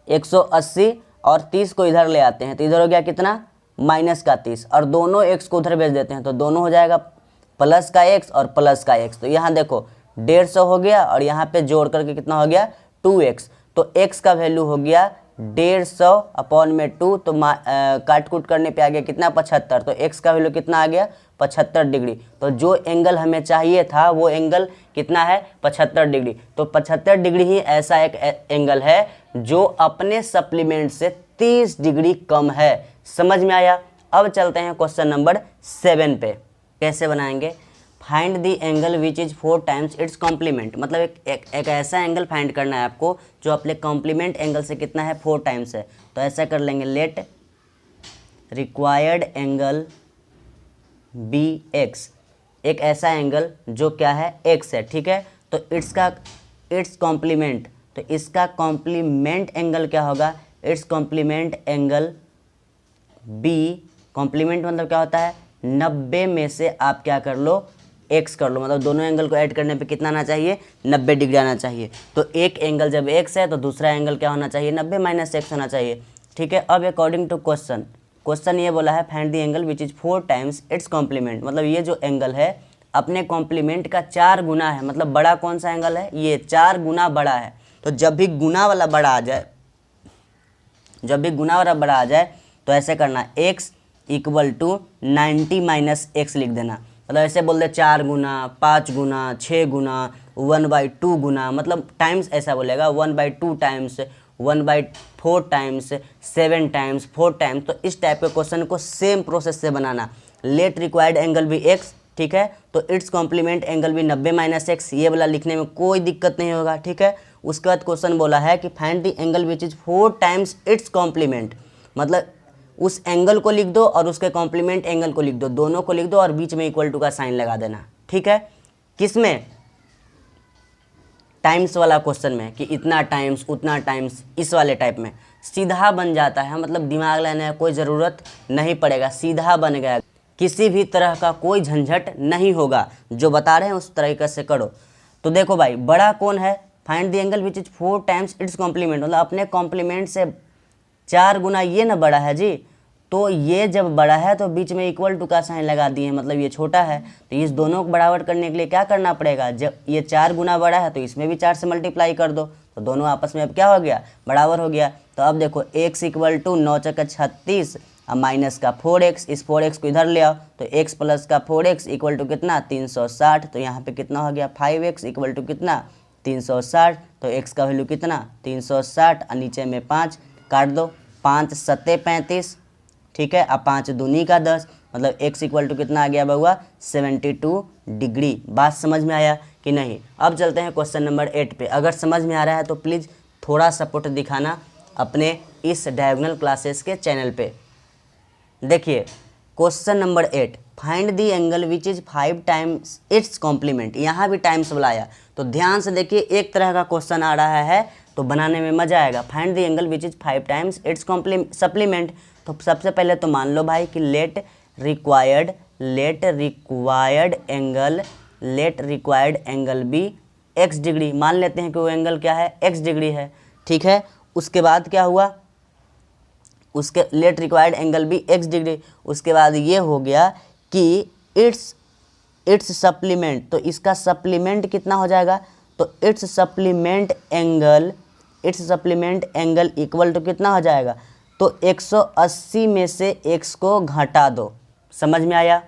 Speaker 1: 180 और 30 को इधर ले आते हैं तो इधर हो गया कितना माइनस का 30, और दोनों x को उधर भेज देते हैं तो दोनों हो जाएगा प्लस का x और प्लस का x। तो यहाँ देखो 150 हो गया और यहाँ पे जोड़ करके कितना हो गया 2x। तो x का वैल्यू हो गया 150 अपॉन में 2, तो काट कूट करने पे आ गया कितना 75। तो x का वैल्यू कितना आ गया 75 डिग्री। तो जो एंगल हमें चाहिए था वो एंगल कितना है 75 डिग्री। तो 75 डिग्री ही ऐसा एक एंगल है जो अपने सप्लीमेंट से 30 डिग्री कम है। समझ में आया? अब चलते हैं क्वेश्चन नंबर 7 पे। कैसे बनाएंगे? Find the angle which is 4 times its complement, मतलब एक ऐसा एंगल फाइंड करना है आपको जो अपने कॉम्प्लीमेंट एंगल से कितना है 4 टाइम्स है। तो ऐसा कर लेंगे, let required angle be X, एक ऐसा एंगल जो क्या है x है। ठीक है, तो इट्स कॉम्प्लीमेंट, तो इसका कॉम्प्लीमेंट एंगल क्या होगा, its complement angle be. Complement मतलब क्या होता है 90 में से आप क्या कर लो x कर लो, मतलब दोनों एंगल को ऐड करने पे कितना आना चाहिए 90 डिग्री आना चाहिए। तो एक एंगल जब x है तो दूसरा एंगल क्या होना चाहिए 90 माइनस x होना चाहिए। ठीक है, अब अकॉर्डिंग टू क्वेश्चन ये बोला है find the angle which is 4 times its complement, मतलब ये जो एंगल है अपने कॉम्प्लीमेंट का 4 गुना है। मतलब बड़ा कौन सा एंगल है, ये 4 गुना बड़ा है। तो जब भी गुना वाला बड़ा आ जाए तो ऐसे करना x equal to 90 minus x लिख देना। मतलब ऐसे बोल दे 4 गुना 5 गुना 6 गुना 1/2 गुना, मतलब टाइम्स ऐसा बोलेगा 1/2 टाइम्स 1/4 टाइम्स 7 टाइम्स 4 टाइम्स। तो इस टाइप के क्वेश्चन को सेम प्रोसेस से बनाना। लेट रिक्वायर्ड एंगल भी x, ठीक है, तो इट्स कॉम्प्लीमेंट एंगल भी 90 माइनस एक्स, ये वाला लिखने में कोई दिक्कत नहीं होगा। ठीक है, उसके बाद क्वेश्चन बोला है कि find the angle which is 4 times its complement, मतलब उस एंगल को लिख दो और उसके कॉम्प्लीमेंट एंगल को लिख दो, दोनों को लिख दो और बीच में इक्वल टू का साइन लगा देना। ठीक है, किसमें टाइम्स वाला क्वेश्चन में कि इतना टाइम्स उतना टाइम्स, इस वाले टाइप में सीधा बन जाता है, मतलब दिमाग लगाने की कोई ज़रूरत नहीं पड़ेगा, सीधा बन गया, किसी भी तरह का कोई झंझट नहीं होगा। जो बता रहे हैं उस तरीके से करो। तो देखो भाई, बड़ा कौन है, find the angle which is 4 times its complement, मतलब अपने कॉम्प्लीमेंट से 4 गुना ये ना बड़ा है जी। तो ये जब बड़ा है तो बीच में इक्वल टू का साइन लगा दिए, मतलब ये छोटा है, तो इस दोनों को बराबर करने के लिए क्या करना पड़ेगा, जब ये 4 गुना बड़ा है तो इसमें भी 4 से मल्टीप्लाई कर दो, तो दोनों आपस में अब क्या हो गया, बराबर हो गया। तो अब देखो x इक्वल टू 9 चौका 36 अब माइनस का 4x, इस 4x को इधर ले आओ, तो x प्लस का 4x इक्वल टू कितना 360, तो यहाँ पे कितना हो गया 5x इक्वल टू कितना 360, तो x का वैल्यू कितना 360 और नीचे में 5 काट दो, 5 सत्ते 35, ठीक है। अब 5 दूनी का 10, मतलब x इक्वल टू कितना आ गया बउआ 72 डिग्री। बात समझ में आया कि नहीं। अब चलते हैं क्वेश्चन नंबर 8 पे। अगर समझ में आ रहा है तो प्लीज़ थोड़ा सपोर्ट दिखाना अपने इस डायगोनल क्लासेस के चैनल पे। देखिए question number 8, find the angle which is 5 times its complement. यहाँ भी टाइम्स बुलाया, तो ध्यान से देखिए, एक तरह का क्वेश्चन आ रहा है तो बनाने में मज़ा आएगा। Find the angle which is 5 times its supplement. तो सबसे पहले तो मान लो भाई कि let required angle be x degree. मान लेते हैं कि वो एंगल क्या है, x डिग्री है, ठीक है। उसके बाद क्या हुआ, उसके let required angle be x degree. उसके बाद ये हो गया कि इट्स सप्लीमेंट, तो इसका सप्लीमेंट कितना हो जाएगा, तो its supplement angle equal to कितना हो जाएगा, तो 180 में से x को घटा दो। समझ में आया,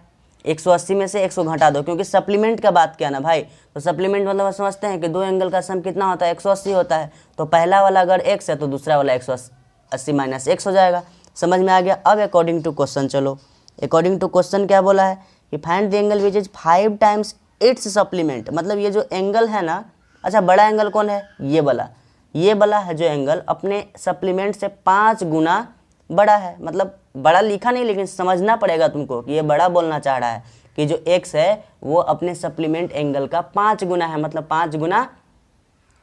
Speaker 1: 180 में से 100 को घटा दो, क्योंकि सप्लीमेंट का बात क्या ना भाई, तो सप्लीमेंट मतलब समझते हैं कि दो एंगल का सम कितना होता है 180 होता है। तो पहला वाला अगर x है तो दूसरा वाला 180 माइनस x हो जाएगा। समझ में आ गया। अब अकॉर्डिंग टू क्वेश्चन चलो। अकॉर्डिंग टू क्वेश्चन क्या बोला है कि find the angle which is 5 times its supplement, मतलब ये जो एंगल है ना, अच्छा बड़ा एंगल कौन है, ये वाला है जो एंगल अपने सप्लीमेंट से 5 गुना बड़ा है। मतलब बड़ा लिखा नहीं, लेकिन समझना पड़ेगा तुमको कि ये बड़ा बोलना चाह रहा है कि जो x है वो अपने सप्लीमेंट एंगल का 5 गुना है, मतलब 5 गुना,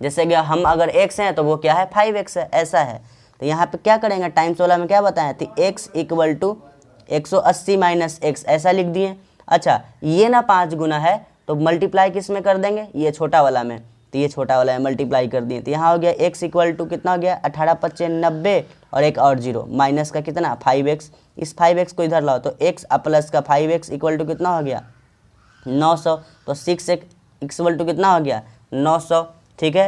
Speaker 1: जैसे कि हम अगर x हैं तो वो क्या है 5x है, ऐसा है। तो यहाँ पे क्या करेंगे, टाइम्स वाला में क्या बताया थी, x equal to 180 minus x, ऐसा लिख दिए। अच्छा ये ना 5 गुना है तो मल्टीप्लाई किस में कर देंगे, ये छोटा वाला में, तो ये छोटा वाला है मल्टीप्लाई कर दिए, तो यहाँ हो गया x इक्वल टू कितना हो गया 18 पच्चे 90 और एक और 0 माइनस का कितना 5x, इस 5x को इधर लाओ, तो x प्लस का 5x इक्वल टू कितना हो गया 900, तो 6x इक्वल टू कितना हो गया 900, ठीक है।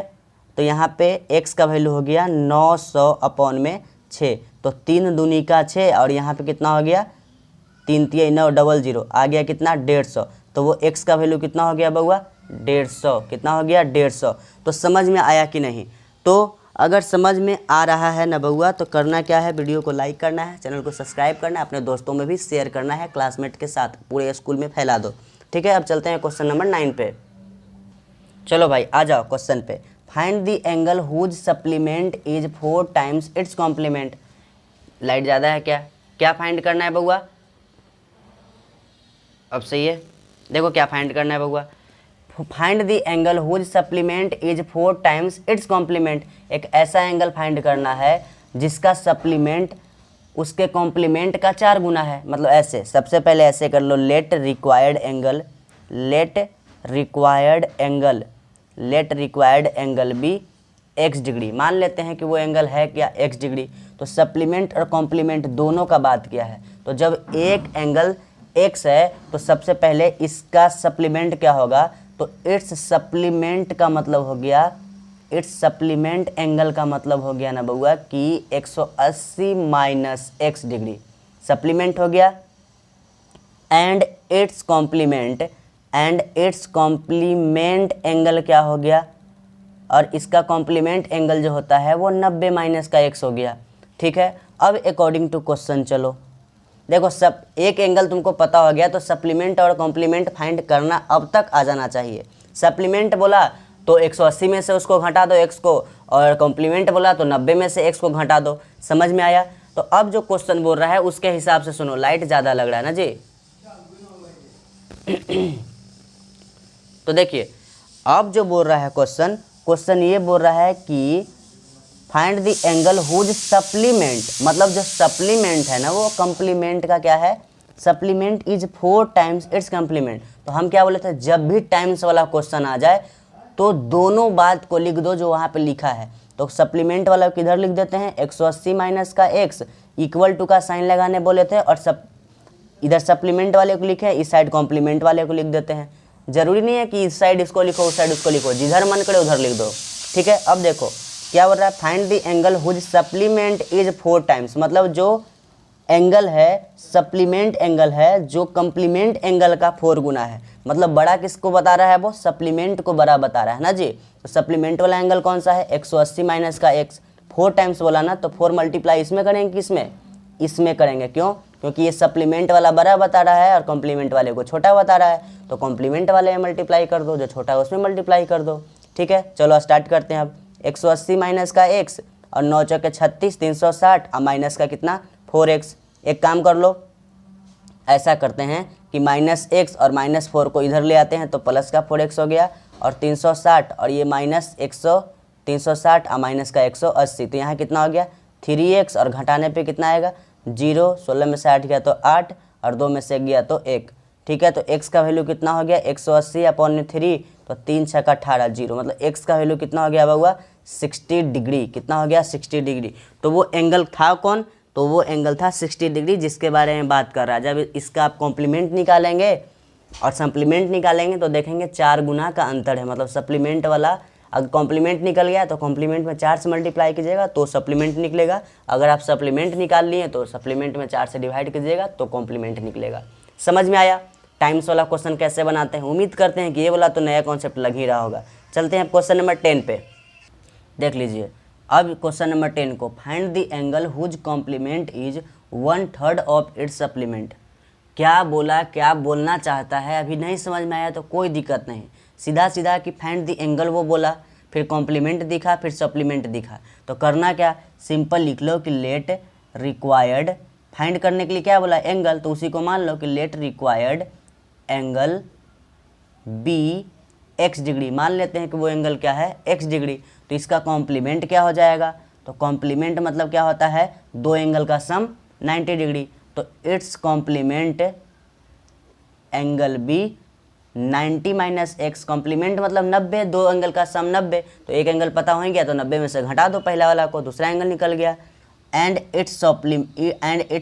Speaker 1: तो यहाँ पे x का वैल्यू हो गया 900 अपॉन में 6, तो 3 दूनी का 6 और यहाँ पे कितना हो गया 3 3 9 00 आ गया कितना 150, तो वो x का वैल्यू कितना हो गया बउआ 150, कितना हो गया 150। तो समझ में आया कि नहीं। तो अगर समझ में आ रहा है ना बउआ, तो करना क्या है, वीडियो को लाइक करना है, चैनल को सब्सक्राइब करना है, अपने दोस्तों में भी शेयर करना है, क्लासमेट के साथ पूरे स्कूल में फैला दो, ठीक है। अब चलते हैं क्वेश्चन नंबर 9 पे। चलो भाई आ जाओ क्वेश्चन पे। Find the angle whose supplement is 4 times its complement. Light ज़्यादा है क्या फाइंड करना है बउआ, अब सही है। देखो क्या फाइंड करना है बउआ, find the angle whose supplement is 4 times its complement. एक ऐसा एंगल फाइंड करना है जिसका सप्लीमेंट उसके कॉम्प्लीमेंट का 4 गुना है। मतलब ऐसे, सबसे पहले ऐसे कर लो, let required angle be x degree. मान लेते हैं कि वो एंगल है क्या x डिग्री। तो सप्लीमेंट और कॉम्प्लीमेंट दोनों का बात किया है, तो जब एक एंगल x है तो सबसे पहले इसका सप्लीमेंट क्या होगा, तो इट्स सप्लीमेंट का मतलब हो गया, इट्स सप्लीमेंट एंगल का मतलब हो गया ना बउआ कि 180 माइनस x डिग्री सप्लीमेंट हो गया, एंड इट्स कॉम्प्लीमेंट एंगल क्या हो गया, और इसका कॉम्प्लीमेंट एंगल जो होता है वो 90 माइनस का x हो गया, ठीक है। अब अकॉर्डिंग टू क्वेश्चन चलो। देखो सब एक एंगल तुमको पता हो गया, तो सप्लीमेंट और कॉम्प्लीमेंट फाइंड करना अब तक आ जाना चाहिए। सप्लीमेंट बोला तो 180 में से उसको घटा दो x को, और कॉम्प्लीमेंट बोला तो 90 में से x को घटा दो। समझ में आया। तो अब जो क्वेश्चन बोल रहा है उसके हिसाब से सुनो। लाइट ज़्यादा लग रहा है ना जी। तो देखिए अब जो बोल रहा है क्वेश्चन क्वेश्चन ये बोल रहा है कि find the angle whose supplement, मतलब जो सप्लीमेंट है ना वो कंप्लीमेंट का क्या है, supplement is 4 times it's complement. तो हम क्या बोले थे, जब भी टाइम्स वाला क्वेश्चन आ जाए तो दोनों बात को लिख दो जो वहाँ पे लिखा है। तो सप्लीमेंट वाला किधर लिख देते हैं, 180 माइनस का x इक्वल टू का साइन लगाने बोले थे, और इधर सप्लीमेंट वाले को लिखे, इस साइड कॉम्प्लीमेंट वाले को लिख देते हैं। जरूरी नहीं है कि इस साइड इसको लिखो उस साइड उसको लिखो, जिधर मन करे उधर लिख दो, ठीक है। अब देखो क्या बोल रहा है, find the angle whose supplement is 4 times, मतलब जो एंगल है सप्लीमेंट एंगल है जो कंप्लीमेंट एंगल का 4 गुना है। मतलब बड़ा किसको बता रहा है, वो सप्लीमेंट को बड़ा बता रहा है ना जी। तो सप्लीमेंट वाला एंगल कौन सा है, 180 माइनस का x, 4 टाइम्स बोला ना, तो 4 मल्टीप्लाई इसमें करेंगे, किसमें, इसमें करेंगे। क्यों, क्योंकि ये सप्लीमेंट वाला बड़ा बता रहा है और कॉम्प्लीमेंट वाले को छोटा बता रहा है, तो कॉम्प्लीमेंट वाले में मल्टीप्लाई कर दो, जो छोटा है उसमें मल्टीप्लाई कर दो, ठीक है। चलो स्टार्ट करते हैं अब। 180 माइनस का x और 9 चौके 36, 360 और माइनस का कितना 4x। एक काम कर लो, ऐसा करते हैं कि -x और -4 को इधर ले आते हैं, तो प्लस का 4x हो गया, और 360 और ये माइनस 360 और माइनस का 180, तो यहाँ कितना हो गया 3x, और घटाने पे कितना आएगा 0, 16 में से 8 गया तो 8, और 2 में से 1 गया तो 1, ठीक है। तो x का वैल्यू कितना हो गया 180 अपॉन 3, तो 3 6 का 18 0, मतलब x का वैल्यू कितना हो गया बउआ 60 डिग्री। कितना हो गया 60 डिग्री। तो वो एंगल था कौन, तो वो एंगल था 60 डिग्री जिसके बारे में बात कर रहा है। जब इसका आप कॉम्प्लीमेंट निकालेंगे और सप्लीमेंट निकालेंगे तो देखेंगे 4 गुना का अंतर है। मतलब सप्लीमेंट वाला अगर कॉम्प्लीमेंट निकल गया तो कॉम्प्लीमेंट में 4 से मल्टीप्लाई कीजिएगा तो सप्लीमेंट निकलेगा। अगर आप सप्लीमेंट निकाल लिए तो सप्लीमेंट में 4 से डिवाइड कीजिएगा तो कॉम्प्लीमेंट निकलेगा। समझ में आया टाइम्स वाला क्वेश्चन कैसे बनाते हैं। उम्मीद करते हैं कि ये वाला तो नया कॉन्सेप्ट लग ही रहा होगा। चलते हैं क्वेश्चन नंबर 10 पे, देख लीजिए। अब क्वेश्चन नंबर 10 को, find the angle whose complement is 1/3 of its supplement. क्या बोला, क्या बोलना चाहता है, अभी नहीं समझ में आया तो कोई दिक्कत नहीं, सीधा सीधा कि फाइंड द एंगल वो बोला, फिर कॉम्प्लीमेंट दिखा, फिर सप्लीमेंट दिखा। तो करना क्या, सिंपल लिख लो कि लेट रिक्वायर्ड, फाइंड करने के लिए क्या बोला एंगल, तो उसी को मान लो कि let required angle be x degree. मान लेते हैं कि वो एंगल क्या है x डिग्री। तो इसका कॉम्प्लीमेंट क्या हो जाएगा, तो कॉम्प्लीमेंट मतलब क्या होता है, दो एंगल का सम 90 डिग्री। तो its complement angle be 90 minus x, complement मतलब 90, दो एंगल का सम 90। तो एक एंगल पता हो गया तो 90 में से घटा दो पहला वाला को, दूसरा एंगल निकल गया। एंड इट्स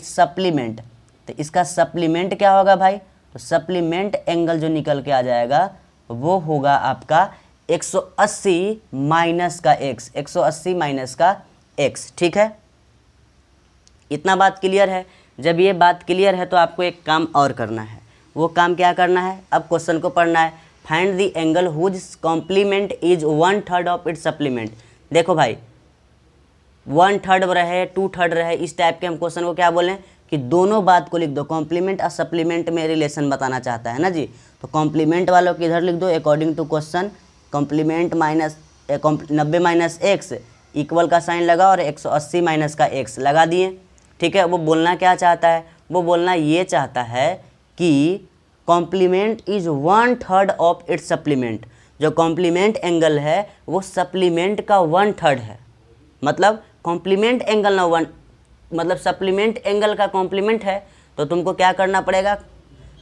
Speaker 1: सप्लीमेंट, तो इसका सप्लीमेंट क्या होगा भाई, तो सप्लीमेंट एंगल जो निकल के आ जाएगा वो होगा आपका 180 माइनस का x, 180 माइनस का x, ठीक है। इतना बात क्लियर है। जब ये बात क्लियर है तो आपको एक काम और करना है। वो काम क्या करना है, अब क्वेश्चन को पढ़ना है। Find the angle whose complement is 1/3 of its supplement. देखो भाई 1/3 रहे 2/3 रहे, इस टाइप के हम क्वेश्चन को क्या बोलें कि दोनों बात को लिख दो। कॉम्प्लीमेंट और सप्लीमेंट में रिलेशन बताना चाहता है ना जी। तो कॉम्प्लीमेंट वालों को इधर लिख दो according to question, complement 90 minus x equal का साइन लगा और 180 माइनस का x लगा दिए, ठीक है। वो बोलना क्या चाहता है, वो बोलना ये चाहता है कि complement is 1/3 of its supplement. जो कॉम्प्लीमेंट एंगल है वो सप्लीमेंट का 1/3 है। मतलब कॉम्प्लीमेंट एंगल ना मतलब सप्लीमेंट एंगल का कॉम्प्लीमेंट है। तो तुमको क्या करना पड़ेगा,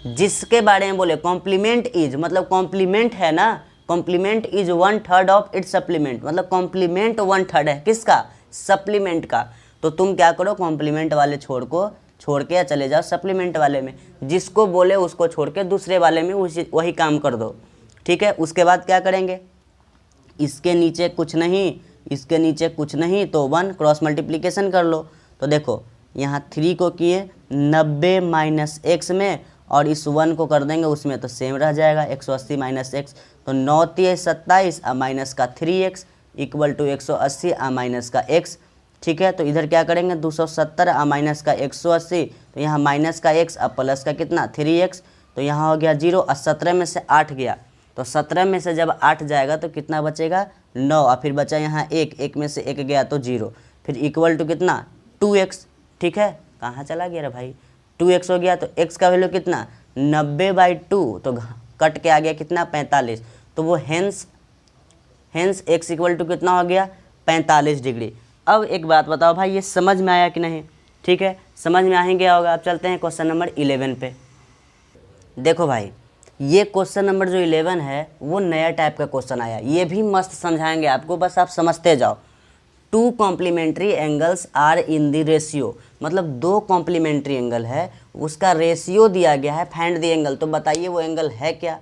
Speaker 1: जिसके बारे में बोले कॉम्प्लीमेंट इज, मतलब कॉम्प्लीमेंट है ना, complement is 1/3 of its supplement, मतलब कॉम्प्लीमेंट 1/3 है किसका, सप्लीमेंट का। तो तुम क्या करो, कॉम्प्लीमेंट वाले छोड़ के चले जाओ सप्लीमेंट वाले में, जिसको बोले उसको छोड़ के दूसरे वाले में वही काम कर दो, ठीक है। उसके बाद क्या करेंगे, इसके नीचे कुछ नहीं, इसके नीचे कुछ नहीं, तो 1 क्रॉस मल्टीप्लीकेशन कर लो। तो देखो यहाँ 3 को किए 90 माइनस x में, और इस 1 को कर देंगे उसमें, तो सेम रह जाएगा 180 माइनस x। तो 9 × 27 और माइनस का 3x इक्वल टू 180 और माइनस का x, ठीक है। तो इधर क्या करेंगे 270 और माइनस का 180, तो यहाँ माइनस का x और प्लस का कितना 3x, तो यहाँ हो गया 0 और 17 में से 8 गया। तो 17 में से जब 8 जाएगा तो कितना बचेगा 9, और फिर बचा यहाँ 1 में से 1 गया तो 0, फिर इक्वल टू कितना 2x, ठीक है। कहाँ चला गया रे भाई, 2x हो गया। तो x का वैल्यू कितना 90/2, तो कट के आ गया कितना 45। तो वो हेंस x इक्वल टू कितना हो गया 45 डिग्री। अब एक बात बताओ भाई, ये समझ में आया कि नहीं? ठीक है, समझ में आ ही गया होगा। अब चलते हैं क्वेश्चन नंबर 11 पे। देखो भाई, ये क्वेश्चन नंबर जो 11 है वो नया टाइप का क्वेश्चन आया, ये भी मस्त समझाएंगे आपको, बस आप समझते जाओ। Two complementary angles are in the ratio, मतलब दो कॉम्प्लीमेंट्री एंगल है, उसका रेशियो दिया गया है, फाइंड द एंगल। तो बताइए वो एंगल है क्या?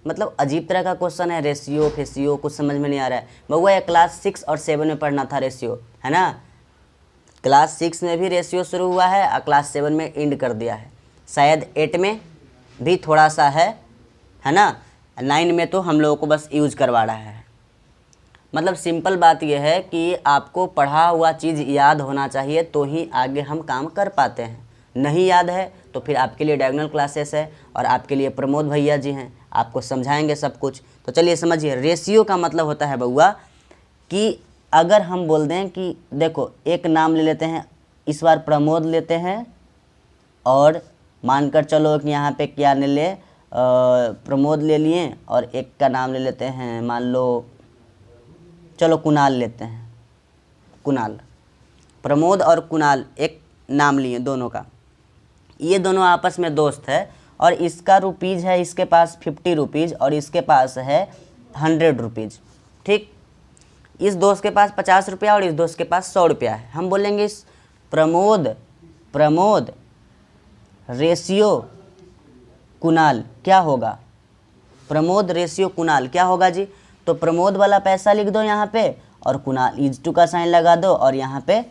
Speaker 1: मतलब अजीब तरह का क्वेश्चन है, रेशियो फेशियो कुछ समझ में नहीं आ रहा है। बउआ ये क्लास 6 और 7 में पढ़ना था रेशियो, है ना? क्लास 6 में भी रेशियो शुरू हुआ है और क्लास 7 में एंड कर दिया है, शायद 8 में भी थोड़ा सा है ना? 9 में तो हम लोगों को बस यूज करवा रहा है। मतलब सिंपल बात यह है कि आपको पढ़ा हुआ चीज़ याद होना चाहिए तो ही आगे हम काम कर पाते हैं। नहीं याद है तो फिर आपके लिए डायगोनल क्लासेस है और आपके लिए प्रमोद भैया जी हैं, आपको समझाएंगे सब कुछ। तो चलिए समझिए, रेशियो का मतलब होता है बउआ कि अगर हम बोल दें कि देखो एक नाम ले लेते हैं, इस बार प्रमोद लेते हैं, और मानकर चलो कि यहाँ पे क्या ले ले, प्रमोद ले लिए, और एक का नाम ले लेते हैं, मान लो चलो कुणाल लेते हैं, कुणाल। प्रमोद और कुणाल एक नाम लिए दोनों का, ये दोनों आपस में दोस्त है, और इसका रुपीज़ है इसके पास 50 रुपीज़ और इसके पास है 100 रुपीज़। ठीक, इस दोस्त के पास 50 रुपया और इस दोस्त के पास 100 रुपया है। हम बोलेंगे इस प्रमोद रेशियो कुणाल क्या होगा? प्रमोद रेशियो कुणाल क्या होगा जी? तो प्रमोद वाला पैसा लिख दो यहाँ पे, और कुणाल इज टू का साइन लगा दो, और यहाँ पे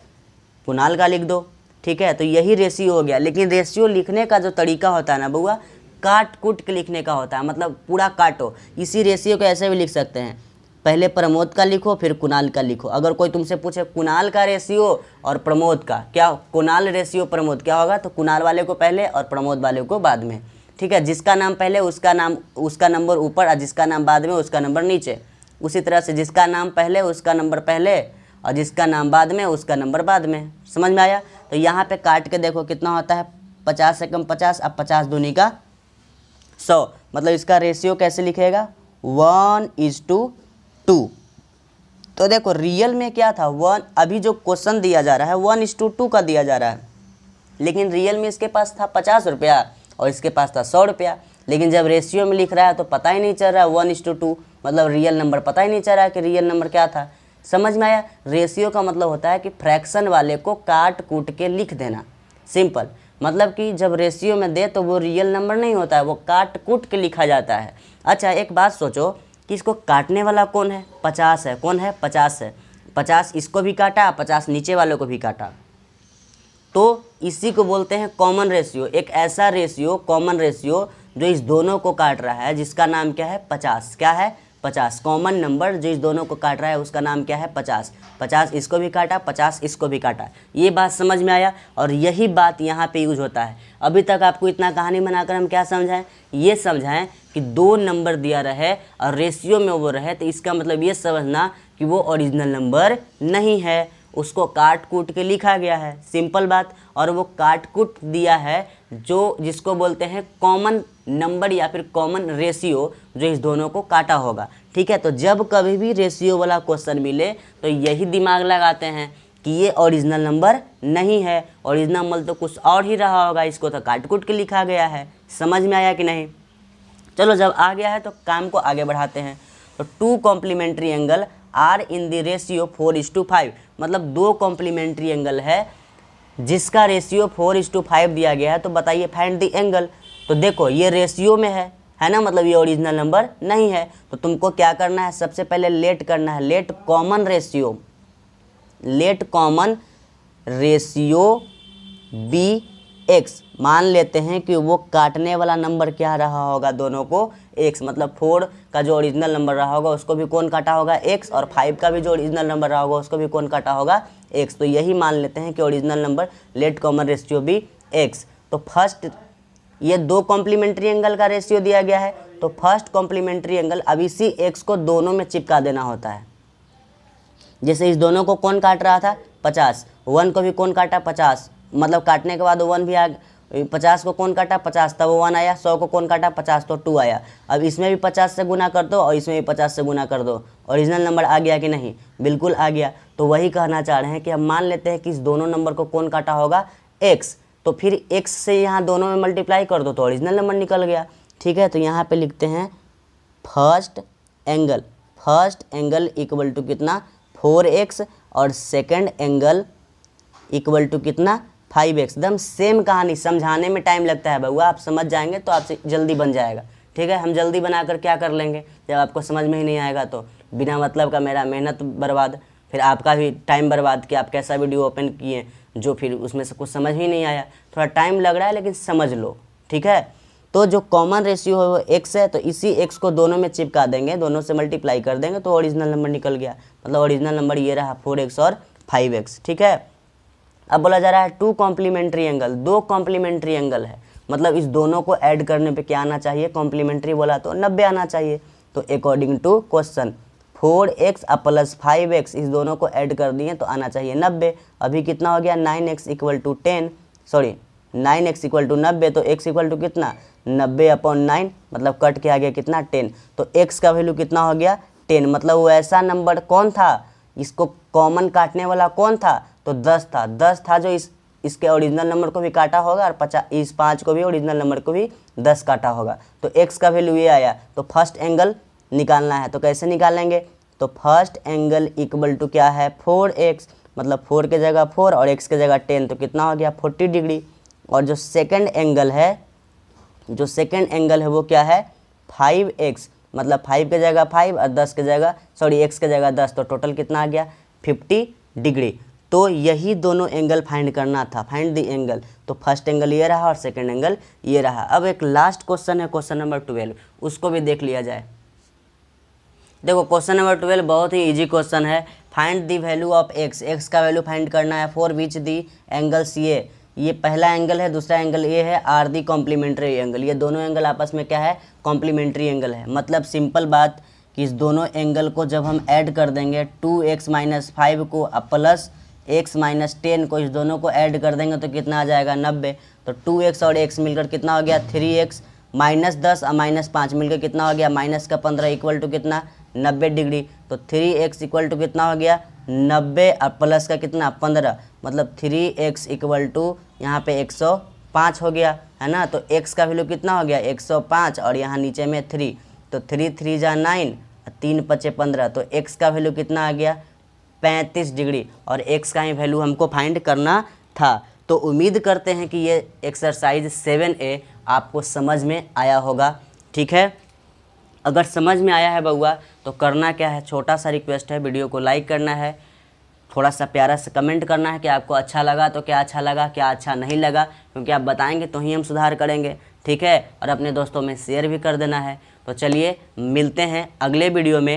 Speaker 1: कुणाल का लिख दो। ठीक है, तो यही रेशियो हो गया। लेकिन रेशियो लिखने का जो तरीका होता है ना बउआ, काट कूट के लिखने का होता है, मतलब पूरा काटो। इसी रेशियो को ऐसे भी लिख सकते हैं, पहले प्रमोद का लिखो फिर कुणाल का लिखो। अगर कोई तुमसे पूछे कुणाल का रेशियो और प्रमोद का क्या, कुणाल रेशियो प्रमोद क्या होगा, तो कुणाल वाले को पहले और प्रमोद वाले को बाद में। ठीक है, जिसका नाम पहले उसका नंबर ऊपर, और जिसका नाम बाद में उसका नंबर नीचे। उसी तरह से जिसका नाम पहले उसका नंबर पहले, और जिसका नाम बाद में उसका नंबर बाद में। समझ में आया? तो यहाँ पे काट के देखो कितना होता है, 50 से कम 50, अब 50 दूनी का 100, मतलब इसका रेशियो कैसे लिखेगा, 1:2। तो देखो रियल में क्या था, 1, अभी जो क्वेश्चन दिया जा रहा है 1:2 का दिया जा रहा है, लेकिन रियल में इसके पास था 50 रुपया और इसके पास था 100 रुपया। लेकिन जब रेशियो में लिख रहा है तो पता ही नहीं चल रहा है 1:2, मतलब रियल नंबर पता ही नहीं चल रहा है कि रियल नंबर क्या था। समझ में आया? रेशियो का मतलब होता है कि फ्रैक्शन वाले को काट कूट के लिख देना। सिंपल मतलब कि जब रेशियो में दे तो वो रियल नंबर नहीं होता है, वो काट कूट के लिखा जाता है। अच्छा एक बात सोचो कि इसको काटने वाला कौन है, 50 है। कौन है? 50 है। 50 इसको भी काटा, 50 नीचे वालों को भी काटा, तो इसी को बोलते हैं कॉमन रेशियो। एक ऐसा रेशियो, कॉमन रेशियो, जो इस दोनों को काट रहा है, जिसका नाम क्या है, 50। क्या है? 50। कॉमन नंबर जो इस दोनों को काट रहा है उसका नाम क्या है, 50। 50 इसको भी काटा, 50 इसको भी काटा। ये बात समझ में आया? और यही बात यहाँ पे यूज होता है। अभी तक आपको इतना कहानी बनाकर हम क्या समझाएं? ये समझाएं कि दो नंबर दिया रहे और रेशियो में वो रहे, तो इसका मतलब ये समझना कि वो ओरिजिनल नंबर नहीं है, उसको काट कूट के लिखा गया है। सिंपल बात। और वो काट कूट दिया है जो जिसको बोलते हैं कॉमन नंबर या फिर कॉमन रेशियो, जो इस दोनों को काटा होगा। ठीक है, तो जब कभी भी रेशियो वाला क्वेश्चन मिले तो यही दिमाग लगाते हैं कि ये ओरिजिनल नंबर नहीं है, ओरिजिनल नंबर तो कुछ और ही रहा होगा, इसको तो काट कूट के लिखा गया है। समझ में आया कि नहीं? चलो जब आ गया है तो काम को आगे बढ़ाते हैं। तो two complementary angle are in the ratio 4:5, मतलब दो कॉम्प्लीमेंट्री एंगल है जिसका रेशियो 4:5 दिया गया है। तो बताइए फाइंड द एंगल। तो देखो ये रेशियो में है ना, मतलब ये ओरिजिनल नंबर नहीं है। तो तुमको क्या करना है, सबसे पहले लेट करना है, let common ratio be x. मान लेते हैं कि वो काटने वाला नंबर क्या रहा होगा, दोनों को x, मतलब 4 का जो ओरिजिनल नंबर रहा होगा उसको भी कौन काटा होगा, x, और 5 का भी जो ओरिजिनल नंबर रहा होगा उसको भी कौन काटा होगा, x। तो यही मान लेते हैं कि original number late common ratio भी x। तो फर्स्ट ये दो कॉम्प्लीमेंट्री एंगल का रेशियो दिया गया है, तो फर्स्ट कॉम्प्लीमेंट्री एंगल, अब इसी x को दोनों में चिपका देना होता है। जैसे इस दोनों को कौन काट रहा था, 50, 1 को भी कौन काटा, 50, मतलब काटने के बाद 1 भी आ 50 को कौन काटा 50, तब 1 आया। 100 को कौन काटा 50, तो 2 आया। अब इसमें भी 50 से गुना कर दो और इसमें भी 50 से गुना कर दो, ओरिजिनल नंबर आ गया कि नहीं, बिल्कुल आ गया। तो वही कहना चाह रहे हैं कि हम मान लेते हैं कि इस दोनों नंबर को कौन काटा होगा x, तो फिर x से यहाँ दोनों में मल्टीप्लाई कर दो तो ओरिजिनल नंबर निकल गया। ठीक है, तो यहाँ पे लिखते हैं फर्स्ट एंगल इक्वल टू कितना 4x और सेकंड एंगल इक्वल टू कितना 5x। एकदम सेम कहानी, समझाने में टाइम लगता है बउआ, आप समझ जाएंगे तो आपसे जल्दी बन जाएगा। ठीक है, हम जल्दी बनाकर क्या कर लेंगे, जब आपको समझ में ही नहीं आएगा तो बिना मतलब का मेरा मेहनत बर्बाद, फिर आपका भी टाइम बर्बाद कि आप कैसा वीडियो ओपन किए जो फिर उसमें से कुछ समझ ही नहीं आया। थोड़ा टाइम लग रहा है लेकिन समझ लो। ठीक है, तो जो कॉमन रेशियो है वो x है, तो इसी x को दोनों में चिपका देंगे, दोनों से मल्टीप्लाई कर देंगे तो ओरिजिनल नंबर निकल गया। मतलब ओरिजिनल नंबर ये रहा 4x और 5x। ठीक है, अब बोला जा रहा है 2 कॉम्प्लीमेंट्री एंगल, 2 कॉम्प्लीमेंट्री एंगल है, मतलब इस दोनों को ऐड करने पे क्या आना चाहिए, कॉम्प्लीमेंट्री बोला तो 90 आना चाहिए। तो according to question 4x plus 5x, इस दोनों को ऐड कर दिए तो आना चाहिए 90। अभी कितना हो गया 9x equal to 10, sorry 9x equal to 90, तो x इक्वल टू कितना 90/9, मतलब कट के आ गया कितना 10। तो x का वैल्यू कितना हो गया 10, मतलब वो ऐसा नंबर कौन था, इसको कॉमन काटने वाला कौन था, तो 10 था। 10 था जो इसके ओरिजिनल नंबर को भी काटा होगा और इस 5 को भी ओरिजिनल नंबर को भी 10 काटा होगा। तो x का वैल्यू ये आया। तो फर्स्ट एंगल निकालना है, तो कैसे निकालेंगे, तो फर्स्ट एंगल इक्वल टू क्या है 4x, मतलब 4 के जगह 4 और x के जगह 10, तो कितना हो गया 40 डिग्री। और जो सेकंड एंगल है वो क्या है 5x, मतलब 5 के जगह 5 और 10 के जगह x के जगह 10, तो टोटल कितना आ गया 50 डिग्री। तो यही दोनों एंगल फाइंड करना था, फाइंड द एंगल। तो फर्स्ट एंगल ये रहा और सेकंड एंगल ये रहा। अब एक लास्ट क्वेश्चन है, क्वेश्चन नंबर 12, उसको भी देख लिया जाए। देखो क्वेश्चन नंबर 12 बहुत ही इजी क्वेश्चन है। Find the value of x का वैल्यू फाइंड करना है फॉर विच द एंगल्स ये पहला एंगल है, दूसरा एंगल ये है, आर दी कॉम्प्लीमेंट्री एंगल। ये दोनों एंगल आपस में क्या है कॉम्प्लीमेंट्री एंगल है। मतलब सिंपल बात कि इस दोनों एंगल को जब हम ऐड कर देंगे 2x माइनस 5 को प्लस x माइनस 10 को, इस दोनों को ऐड कर देंगे तो कितना आ जाएगा 90। तो 2x और x मिलकर कितना हो गया 3x, माइनस 10 और माइनस 5 मिलकर कितना हो गया माइनस का 15 इक्वल टू कितना 90 डिग्री। तो 3x इक्वल टू कितना हो गया 90 और प्लस का कितना 15, मतलब 3x इक्वल टू यहाँ पे 105 हो गया है ना। तो x का वैल्यू कितना हो गया 105 और यहाँ नीचे में 3, तो 3 3 जा 9, 3 5 15, तो x का वैल्यू कितना आ गया 35 डिग्री। और x का ही वैल्यू हमको फाइंड करना था। तो उम्मीद करते हैं कि ये एक्सरसाइज 7A आपको समझ में आया होगा। ठीक है, अगर समझ में आया है बउआ तो करना क्या है, छोटा सा रिक्वेस्ट है, वीडियो को लाइक करना है, थोड़ा सा प्यारा सा कमेंट करना है कि आपको अच्छा लगा तो क्या अच्छा लगा, क्या अच्छा नहीं लगा, क्योंकि आप बताएंगे तो ही हम सुधार करेंगे। ठीक है, और अपने दोस्तों में शेयर भी कर देना है। तो चलिए मिलते हैं अगले वीडियो में।